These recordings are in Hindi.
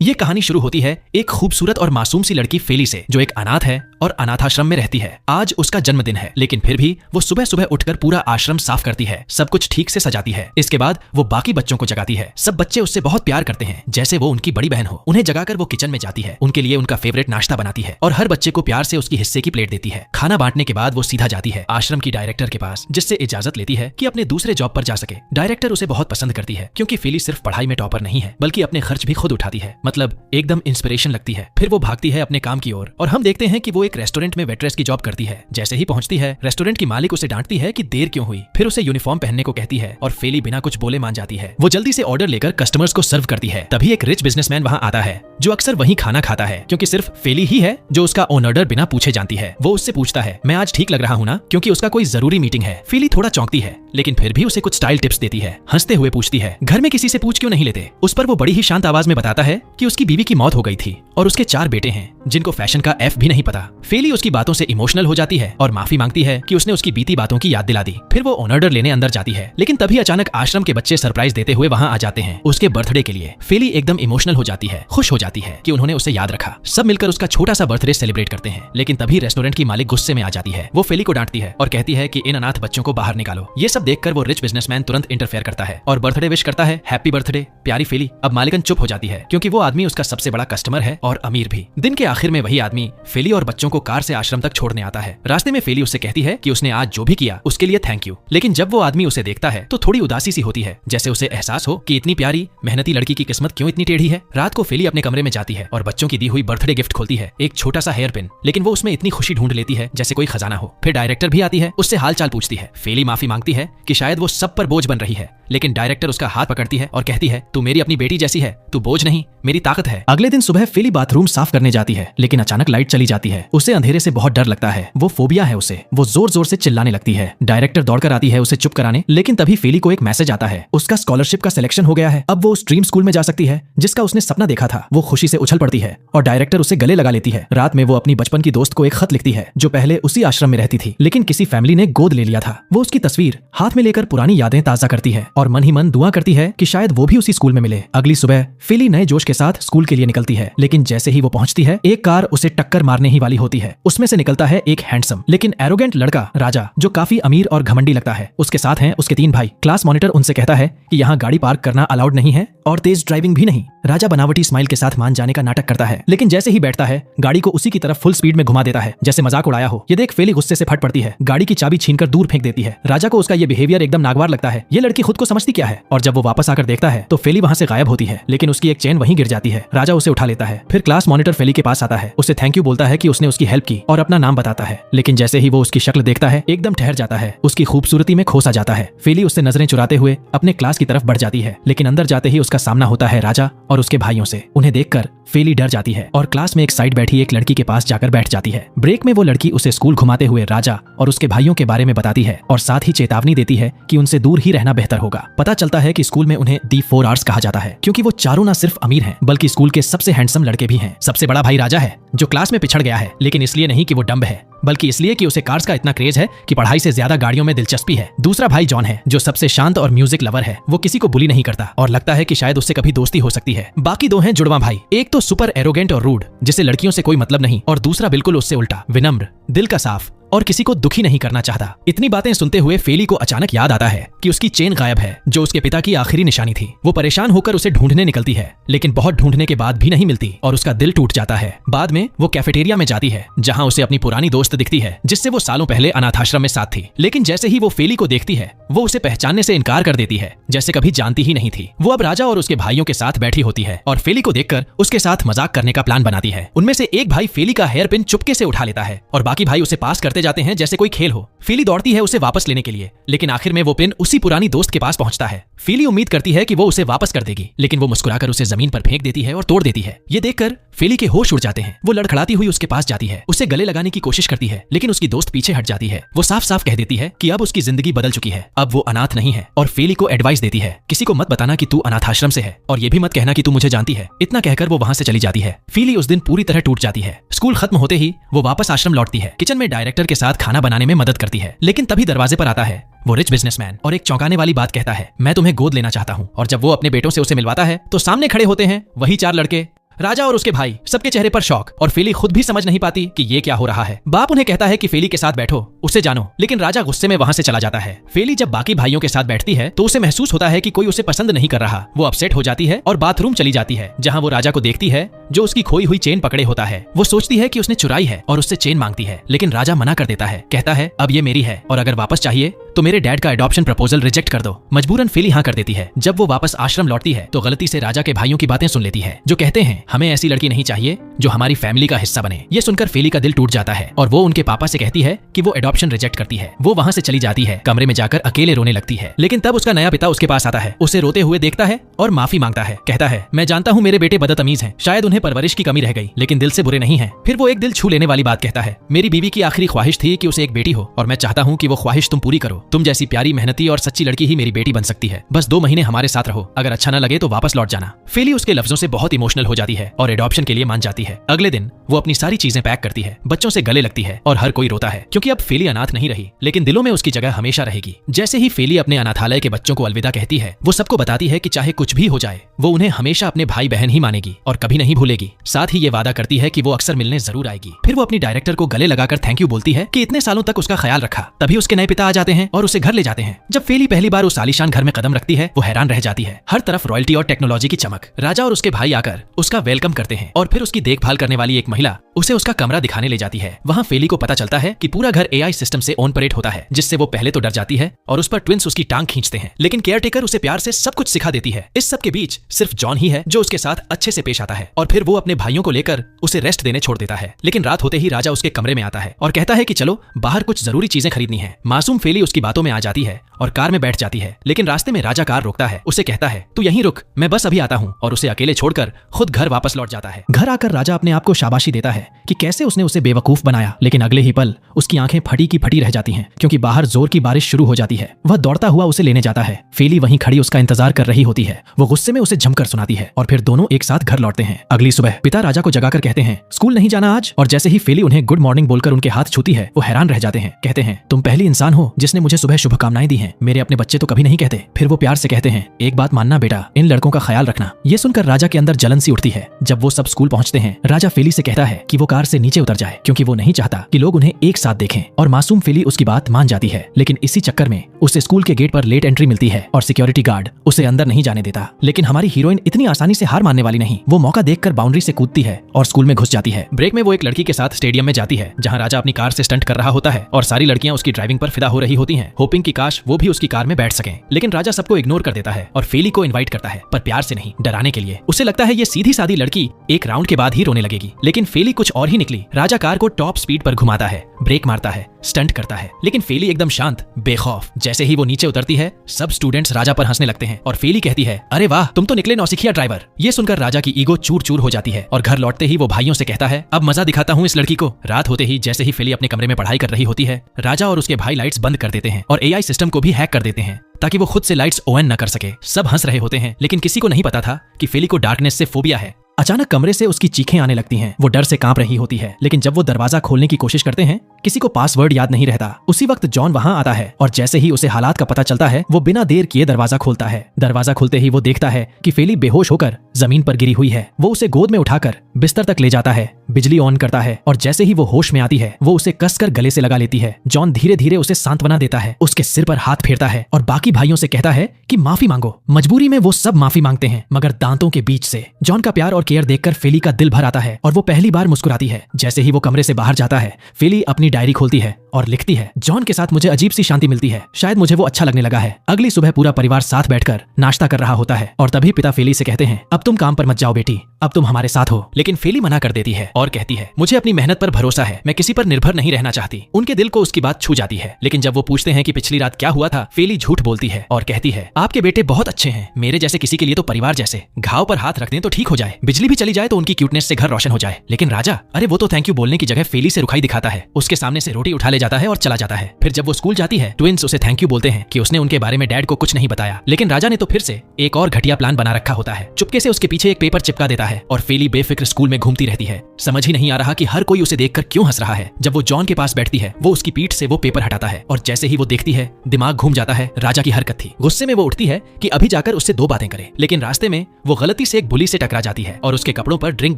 ये कहानी शुरू होती है एक खूबसूरत और मासूम सी लड़की फेली से, जो एक अनाथ है और अनाथाश्रम में रहती है। आज उसका जन्मदिन है, लेकिन फिर भी वो सुबह सुबह उठकर पूरा आश्रम साफ करती है, सब कुछ ठीक से सजाती है। इसके बाद वो बाकी बच्चों को जगाती है। सब बच्चे उससे बहुत प्यार करते हैं, जैसे वो उनकी बड़ी बहन हो। उन्हें जगाकर वो किचन में जाती है, उनके लिए उनका फेवरेट नाश्ता बनाती है और हर बच्चे को प्यार से उसकी हिस्से की प्लेट देती है। खाना बांटने के बाद वो सीधा जाती है आश्रम की डायरेक्टर के पास, जिससे इजाजत लेती है कि अपने दूसरे जॉब पर जा सके। डायरेक्टर उसे बहुत पसंद करती है, क्योंकि फेली सिर्फ पढ़ाई में टॉपर नहीं है, बल्कि अपने खर्च भी खुद उठाती है। मतलब एकदम इंस्पिरेशन लगती है। फिर वो भागती है अपने काम की ओर और हम देखते हैं कि वो एक रेस्टोरेंट में वेट्रेस की जॉब करती है। जैसे ही पहुंचती है, रेस्टोरेंट की मालिक उसे डांटती है कि देर क्यों हुई। फिर उसे यूनिफॉर्म पहनने को कहती है और फेली बिना कुछ बोले मान जाती है। वो जल्दी से ऑर्डर लेकर कस्टमर्स को सर्व करती है। तभी एक रिच बिजनेसमैन वहां आता है, जो अक्सर वहीं खाना खाता है, क्योंकि सिर्फ फेली ही है जो उसका ऑन ऑर्डर बिना पूछे जानती है। वो उससे पूछता है, मैं आज ठीक लग रहा हूँ ना, क्योंकि उसका कोई जरूरी मीटिंग है। फेली थोड़ा चौंकती है, लेकिन फिर भी उसे कुछ स्टाइल टिप्स देती है। हंसते हुए पूछती है, घर में किसी से पूछ क्यों नहीं लेते। उस पर वो बड़ी ही शांत आवाज में बताता है कि उसकी बीवी की मौत हो गई थी और उसके 4 बेटे हैं, जिनको फैशन का एफ भी नहीं पता। फेली उसकी बातों से इमोशनल हो जाती है और माफी मांगती है कि उसने उसकी बीती बातों की याद दिला दी। फिर वो ऑन ऑर्डर लेने अंदर जाती है, लेकिन तभी अचानक आश्रम के बच्चे सरप्राइज देते हुए वहां आ जाते हैं उसके बर्थडे के लिए। फेली एकदम इमोशनल हो जाती है, खुश हो जाती है कि उन्होंने उसे याद रखा। सब मिलकर उसका छोटा सा बर्थडे सेलिब्रेट करते हैं, लेकिन तभी रेस्टोरेंट की मालिक गुस्से में आ जाती है। वो फेली को डांटती है और कहती है कि इन अनाथ बच्चों को बाहर निकालो। ये सब देखकर वो रिच बिजनेसमैन तुरंत इंटरफेयर करता है और बर्थडे विश करता है, हैप्पी बर्थडे प्यारी फेली। अब मालिकन चुप हो जाती है, क्योंकि वो आदमी उसका सबसे बड़ा कस्टमर है और अमीर भी। दिन के आखिर में वही आदमी फेली और बच्चों को कार से आश्रम तक छोड़ने आता है। रास्ते में फेली उससे कहती है कि उसने आज जो भी किया उसके लिए थैंक यू। लेकिन जब वो आदमी उसे देखता है तो थोड़ी उदासी सी होती है, जैसे उसे एहसास हो कि इतनी प्यारी मेहनती लड़की की किस्मत क्यों इतनी टेढ़ी है। रात को फेली अपने कमरे में जाती है और बच्चों की दी हुई बर्थडे गिफ्ट खोलती है, एक छोटा सा हेयर पिन। लेकिन वो उसमें इतनी खुशी ढूंढ लेती है जैसे कोई खजाना हो। फिर डायरेक्टर भी आती है, उससे हाल चाल पूछती है। फेली माफी मांगती है कि शायद वो सब पर बोझ बन रही है, लेकिन डायरेक्टर उसका हाथ पकड़ती है और कहती है, तू मेरी अपनी बेटी जैसी है, तू बोझ नहीं मेरी ताकत है। अगले दिन सुबह फेली बाथरूम साफ करने जाती है, लेकिन अचानक लाइट चली जाती है। उसे अंधेरे से बहुत डर लगता है, वो फोबिया है उसे। वो जोर जोर से चिल्लाने लगती है। डायरेक्टर दौड़कर आती है उसे चुप कराने, लेकिन तभी फेली को एक मैसेज आता है, उसका स्कॉलरशिप का सिलेक्शन हो गया है। अब वो उस ड्रीम स्कूल में जा सकती है जिसका उसने सपना देखा था। वो खुशी से उछल पड़ती है और डायरेक्टर उसे गले लगा लेती है। रात में वो अपनी बचपन की दोस्त को एक खत लिखती है, जो पहले उसी आश्रम में रहती थी, लेकिन किसी फैमिली ने गोद ले लिया था। वो उसकी तस्वीर हाथ में लेकर पुरानी यादें ताजा करती है और मन ही मन दुआ करती है कि शायद वो भी उसी स्कूल में मिले। अगली सुबह फेली नए जोश के साथ स्कूल के लिए निकलती है, लेकिन जैसे ही वो पहुंचती है, एक कार उसे टक्कर मारने ही वाली होती है। उसमें से निकलता है एक हैंडसम लेकिन एरोगेंट लड़का, राजा, जो काफी अमीर और घमंडी लगता है। उसके साथ हैं उसके 3 भाई। क्लास मॉनिटर उनसे कहता है कि यहाँ गाड़ी पार्क करना अलाउड नहीं है और तेज ड्राइविंग भी नहीं। राजा बनावटी स्माइल के साथ मान जाने का नाटक करता है, लेकिन जैसे ही बैठता है, गाड़ी को उसी की तरफ फुल स्पीड में घुमा देता है, जैसे मजाक उड़ाया हो। ये देख फेली गुस्से से फट पड़ती है, गाड़ी की चाबी छीनकर दूर फेंक देती है। राजा को उसका ये बिहेवियर एकदम नागवार लगता है। ये लड़की खुद को समझती क्या है। और जब वो वापस आकर देखता है तो फेली वहां से गायब होती है, लेकिन उसकी एक चेन वहीं गिर जाती है। राजा उसे उठा लेता है। फिर क्लास मॉनिटर फेली के पास आता है, उसे थैंक यू बोलता है कि उसने उसकी हेल्प की और अपना नाम बताता है। लेकिन जैसे ही वो उसकी शक्ल देखता है, एकदम ठहर जाता है, उसकी खूबसूरती में खोसा जाता है। फेली उससे नजरें चुराते हुए अपने क्लास की तरफ बढ़ जाती है, लेकिन अंदर जाते ही उसका सामना होता है राजा और उसके भाइयों से। उन्हें देखकर फेली डर जाती है और क्लास में एक साइड बैठी एक लड़की के पास जाकर बैठ जाती है। ब्रेक में वो लड़की उसे स्कूल घुमाते हुए राजा और उसके भाइयों के बारे में बताती है और साथ ही चेतावनी देती है कि उनसे दूर ही रहना बेहतर होगा। पता चलता है कि स्कूल में उन्हें दी 4 आवर्स कहा जाता है, क्योंकि वो चारों न सिर्फ अमीर हैं, बल्कि स्कूल के सबसे हैंडसम लड़के भी हैं। सबसे बड़ा भाई राजा है, जो क्लास में पिछड़ गया है, लेकिन इसलिए नहीं कि वो डम्ब है, बल्कि इसलिए कि उसे कार्स का इतना क्रेज है कि पढ़ाई से ज्यादा गाड़ियों में दिलचस्पी है। दूसरा भाई जॉन है, जो सबसे शांत और म्यूजिक लवर है। वो किसी को बुली नहीं करता और लगता है कि शायद उससे कभी दोस्ती हो सकती है। बाकी 2 हैं जुड़वा भाई, एक तो सुपर एरोगेंट और रूड, जिसे लड़कियों से कोई मतलब नहीं, और दूसरा बिल्कुल उससे उल्टा, विनम्र, दिल का साफ और किसी को दुखी नहीं करना चाहता। इतनी बातें सुनते हुए फेली को अचानक याद आता है कि उसकी चेन गायब है, जो उसके पिता की आखिरी निशानी थी। वो परेशान होकर उसे ढूंढने निकलती है, लेकिन बहुत ढूंढने के बाद भी नहीं मिलती और उसका दिल टूट जाता है। बाद में वो कैफेटेरिया में जाती है, जहां उसे अपनी पुरानी दोस्त दिखती है, जिससे वो सालों पहले अनाथाश्रम में साथ थी। लेकिन जैसे ही वो फेली को देखती है, वो उसे पहचानने से इनकार कर देती है, जैसे कभी जानती ही नहीं थी। वो अब राजा और उसके भाइयों के साथ बैठी होती है और फेली को देखकर उसके साथ मजाक करने का प्लान बनाती है। उनमें से एक भाई फेली का हेयर पिन चुपके से उठा लेता है और बाकी भाई उसे पास करते जाते हैं जैसे कोई खेल हो। फेली दौड़ती है उसे वापस लेने के लिए, लेकिन आखिर में वो पिन उसी पुरानी दोस्त के पास पहुंचता है। फेली उम्मीद करती है कि वो उसे वापस कर देगी, लेकिन वो मुस्कुराकर उसे जमीन पर फेंक देती है और तोड़ देती है। ये देखकर फेली के होश उड़ जाते हैं। वो लड़खड़ाती हुई उसके पास जाती है, उसे गले लगाने की कोशिश करती है, लेकिन उसकी दोस्त पीछे हट जाती है। वो साफ साफ कह देती है कि अब उसकी जिंदगी बदल चुकी है, अब वो अनाथ नहीं है, और फेली को एडवाइस देती है, किसी को मत बताना कि तू अनाथाश्रम से है, और ये भी मत कहना कि तू मुझे जानती है। इतना कहकर वो वहां से चली जाती है। फेली उस दिन पूरी तरह टूट जाती है। स्कूल खत्म होते ही वो वापस आश्रम लौटती है। किचन में डायरेक्टर के साथ खाना बनाने में मदद करती है, लेकिन तभी दरवाजे पर आता है वो रिच बिजनेसमैन और एक चौंकाने वाली बात कहता है, मैं तुम्हें गोद लेना चाहता हूँ। और जब वो अपने बेटों से उसे मिलवाता है तो सामने खड़े होते हैं वही 4 लड़के, राजा और उसके भाई सबके चेहरे पर शौक और फेली खुद भी समझ नहीं पाती कि ये क्या हो रहा है। बाप उन्हें कहता है कि फेली के साथ बैठो, उसे जानो, लेकिन राजा गुस्से में वहां से चला जाता है। फेली जब बाकी भाइयों के साथ बैठती है तो उसे महसूस होता है कि कोई उसे पसंद नहीं कर रहा। वो अपसेट हो जाती है और बाथरूम चली जाती है, जहाँ वो राजा को देखती है जो उसकी खोई हुई चेन पकड़े होता है। वो सोचती है कि उसने चुराई है और उससे चेन मांगती है, लेकिन राजा मना कर देता है। कहता है अब ये मेरी है और अगर वापस चाहिए तो मेरे डैड का एडॉप्शन प्रपोजल रिजेक्ट कर दो। मजबूरन फेली हाँ कर देती है। जब वो वापस आश्रम लौटती है तो गलती से राजा के भाइयों की बातें सुन लेती है, जो कहते हैं हमें ऐसी लड़की नहीं चाहिए जो हमारी फैमिली का हिस्सा बने। ये सुनकर फेली का दिल टूट जाता है और वो उनके पापा से कहती है कि वो एडॉप्शन रिजेक्ट करती है। वो वहाँ से चली जाती है, कमरे में जाकर अकेले रोने लगती है। लेकिन तब उसका नया पिता उसके पास आता है, उसे रोते हुए देखता है और माफी मांगता है। कहता है मैं जानता हूँ मेरे बेटे बदतमीज हैं, शायद उन्हें परवरिश की कमी रह गई, लेकिन दिल से बुरे नहीं है। फिर वो एक दिल छू लेने वाली बात कहता है, मेरी बीवी की आखिरी ख्वाहिश थी कि उसे एक बेटी हो और मैं चाहता हूँ कि वो ख्वाहिश तुम पूरी करो। तुम जैसी प्यारी मेहनती और सच्ची लड़की ही मेरी बेटी बन सकती है। बस 2 महीने हमारे साथ रहो, अगर अच्छा न लगे तो वापस लौट जाना। फेली उसके लफ्जों से बहुत इमोशनल हो जाती है और एडॉप्शन के लिए मान जाती है। अगले दिन वो अपनी सारी चीजें पैक करती है, बच्चों से गले लगती है और हर कोई रोता है क्योंकि अब फेली अनाथ नहीं रही, लेकिन दिलों में उसकी जगह हमेशा रहेगी। जैसे ही फेली अपने अनाथालय के बच्चों को अलविदा कहती है, वो सबको बताती है कि चाहे कुछ भी हो जाए वो उन्हें हमेशा अपने भाई बहन ही मानेगी और कभी नहीं भूलेगी। साथ ही ये वादा करती है कि वो अक्सर मिलने जरूर आएगी। फिर वो अपनी डायरेक्टर को गले लगाकर थैंक यू बोलती है कि इतने सालों तक उसका ख्याल रखा। तभी उसके नए पिता आ जाते हैं और उसे घर ले जाते हैं। जब फेली पहली बार उस आलीशान घर में कदम रखती है वो हैरान रह जाती है। हर तरफ रॉयल्टी और टेक्नोलॉजी की चमक। राजा और उसके भाई आकर उसका वेलकम करते हैं और फिर उसकी देखभाल करने वाली एक महिला उसे उसका कमरा दिखाने ले जाती है। वहाँ फेली को पता चलता है कि पूरा घर एआई सिस्टम से ऑपरेट होता है, जिससे वो पहले तो डर जाती है और उस पर ट्विंस उसकी टांग खींचते हैं, लेकिन केयरटेकर उसे प्यार से सब कुछ सिखा देती है। इस सब के बीच सिर्फ जॉन ही है जो उसके साथ अच्छे से पेश आता है और फिर वो अपने भाइयों को लेकर उसे रेस्ट देने छोड़ देता है। लेकिन रात होते ही राजा उसके कमरे में आता है और कहता है कि चलो बाहर कुछ जरूरी चीजें खरीदनी है। मासूम फेली उसकी बातों में आ जाती है और कार में बैठ जाती है, लेकिन रास्ते में राजा कार रोकता है। उसे कहता है तू यहीं रुक, मैं बस अभी आता हूँ, और उसे अकेले छोड़कर खुद घर वापस लौट जाता है। घर आकर राजा अपने आप को शाबाशी देता है कि कैसे उसने उसे बेवकूफ बनाया, लेकिन अगले ही पल उसकी आंखें फटी की फटी रह जाती हैं क्योंकि बाहर जोर की बारिश शुरू हो जाती है। वह दौड़ता हुआ उसे लेने जाता है। फेली वहीं खड़ी उसका इंतजार कर रही होती है। वो गुस्से में उसे जमकर सुनाती है और फिर दोनों एक साथ घर लौटते हैं। अगली सुबह पिता राजा को जगाकर कहते हैं स्कूल नहीं जाना आज, और जैसे ही फेली उन्हें गुड मॉर्निंग बोलकर उनके हाथ छूती है वो हैरान रह जाते हैं। कहते हैं तुम पहली इंसान हो जिसने मुझे सुबह शुभकामनाएं दी हैं, मेरे अपने बच्चे तो कभी नहीं कहते। फिर वो प्यार से कहते हैं एक बात मानना बेटा, इन लड़कों का ख्याल रखना। ये सुनकर राजा के अंदर जलन सी उठती है। जब वो सब स्कूल पहुंचते हैं राजा फेली से कहता है कि वो कार से नीचे उतर जाए क्योंकि वो नहीं चाहता कि लोग उन्हें एक साथ देखें, और मासूम फेली उसकी बात मान जाती है। लेकिन इसी चक्कर में उसे स्कूल के गेट पर लेट एंट्री मिलती है और सिक्योरिटी गार्ड उसे अंदर नहीं जाने देता। लेकिन हमारी हीरोइन इतनी आसानी से हार मानने वाली नहीं। वो मौका देखकर बाउंड्री से कूदती है और स्कूल में घुस जाती है। ब्रेक में वो एक लड़की के साथ स्टेडियम में जाती है जहाँ राजा अपनी कार से स्टंट कर रहा होता है और सारी लड़कियां उसकी ड्राइविंग पर फिदा हो रही होती हैं, होपिंग कि काश वो भी उसकी कार में बैठ सकें। लेकिन राजा सबको इग्नोर कर देता है और फेली को इनवाइट करता है, पर प्यार से नहीं, डराने के लिए। उसे लगता है ये सीधी सादी लड़की एक राउंड के बाद ही रोने लगेगी, लेकिन फेली कुछ और ही निकली। राजा कार को टॉप स्पीड पर घुमाता है, ब्रेक मारता है, स्टंट करता है, लेकिन फेली एकदम शांत बेखौफ। जैसे ही वो नीचे उतरती है सब स्टूडेंट्स राजा पर हंसने लगते हैं और फेली कहती है अरे वाह तुम तो निकले नौसिखिया ड्राइवर। ये सुनकर राजा की ईगो चूर चूर हो जाती है और घर लौटते ही वो भाइयों से कहता है अब मजा दिखाता हूँ इस लड़की को। रात होते ही जैसे ही फेली अपने कमरे में पढ़ाई कर रही होती है राजा और उसके भाई लाइट्स बंद कर देते हैं और एआई सिस्टम को भी हैक कर देते हैं ताकि वो खुद से लाइट्स ऑन न कर सके। सब हंस रहे होते हैं लेकिन किसी को नहीं पता था कि फेली को डार्कनेस से फोबिया है। अचानक कमरे से उसकी चीखें आने लगती हैं। वो डर से कांप रही होती है, लेकिन जब वो दरवाजा खोलने की कोशिश करते हैं किसी को पासवर्ड याद नहीं रहता। उसी वक्त जॉन वहां आता है और जैसे ही उसे हालात का पता चलता है वो बिना देर किए दरवाजा खोलता है। दरवाजा खुलते ही वो देखता है कि फेली बेहोश होकर जमीन पर गिरी हुई है। वो उसे गोद में उठाकर बिस्तर तक ले जाता है, बिजली ऑन करता है और जैसे ही वो होश में आती है वो उसे कसकर गले से लगा लेती है। जॉन धीरे धीरे उसे सांत्वना देता है, उसके सिर पर हाथ फेरता है और बाकी भाइयों से कहता है कि माफी मांगो। मजबूरी में वो सब माफी मांगते हैं मगर दांतों के बीच से। जॉन का प्यार और केयर देखकर फेली का दिल भर आता है और वो पहली बार मुस्कुराती है। जैसे ही वो कमरे से बाहर जाता है फेली अपनी डायरी खोलती है और लिखती है जॉन के साथ मुझे अजीब सी शांति मिलती है, शायद मुझे वो अच्छा लगने लगा है। अगली सुबह पूरा परिवार साथ बैठकर नाश्ता कर रहा होता है और तभी पिता फेली से कहते हैं अब तुम काम पर मत जाओ बेटी, अब तुम हमारे साथ हो। लेकिन फेली मना कर देती है और कहती है मुझे अपनी मेहनत पर भरोसा है, मैं किसी पर निर्भर नहीं रहना चाहती। उनके दिल को उसकी बात छू जाती है। लेकिन जब वो पूछते हैं कि पिछली रात क्या हुआ था फेली झूठ बोलती है और कहती है आपके बेटे बहुत अच्छे हैं, मेरे जैसे किसी के लिए तो परिवार जैसे। घाव पर हाथ रख दें तो ठीक हो जाए, बिजली भी चली जाए तो उनकी क्यूटनेस से घर रोशन हो जाए। लेकिन राजा अरे वो तो थैंक यू बोलने की जगह फेली से रुखाई दिखाता है, उसके सामने से रोटी उठा ले जाता है और चला जाता है। फिर जब वो स्कूल जाती है ट्विंस उसे थैंक यू बोलते हैं कि उसने उनके बारे में डैड को कुछ नहीं बताया। लेकिन राजा ने तो फिर से एक और घटिया प्लान बना रखा होता है। चुपके से उसके पीछे एक पेपर चिपका देता है है और फेली बेफिक्र स्कूल में घूमती रहती है। समझ ही नहीं आ रहा कि हर कोई उसे देखकर क्यों हंस रहा है। जब वो जॉन के पास बैठती है वो उसकी पीठ से वो पेपर हटाता है और जैसे ही वो देखती है दिमाग घूम जाता है। राजा की हरकत थी। गुस्से में वो उठती है कि अभी जाकर उससे 2 बातें करे, लेकिन रास्ते में वो गलती से एक बुली से टकरा जाती है और उसके कपड़ों पर ड्रिंक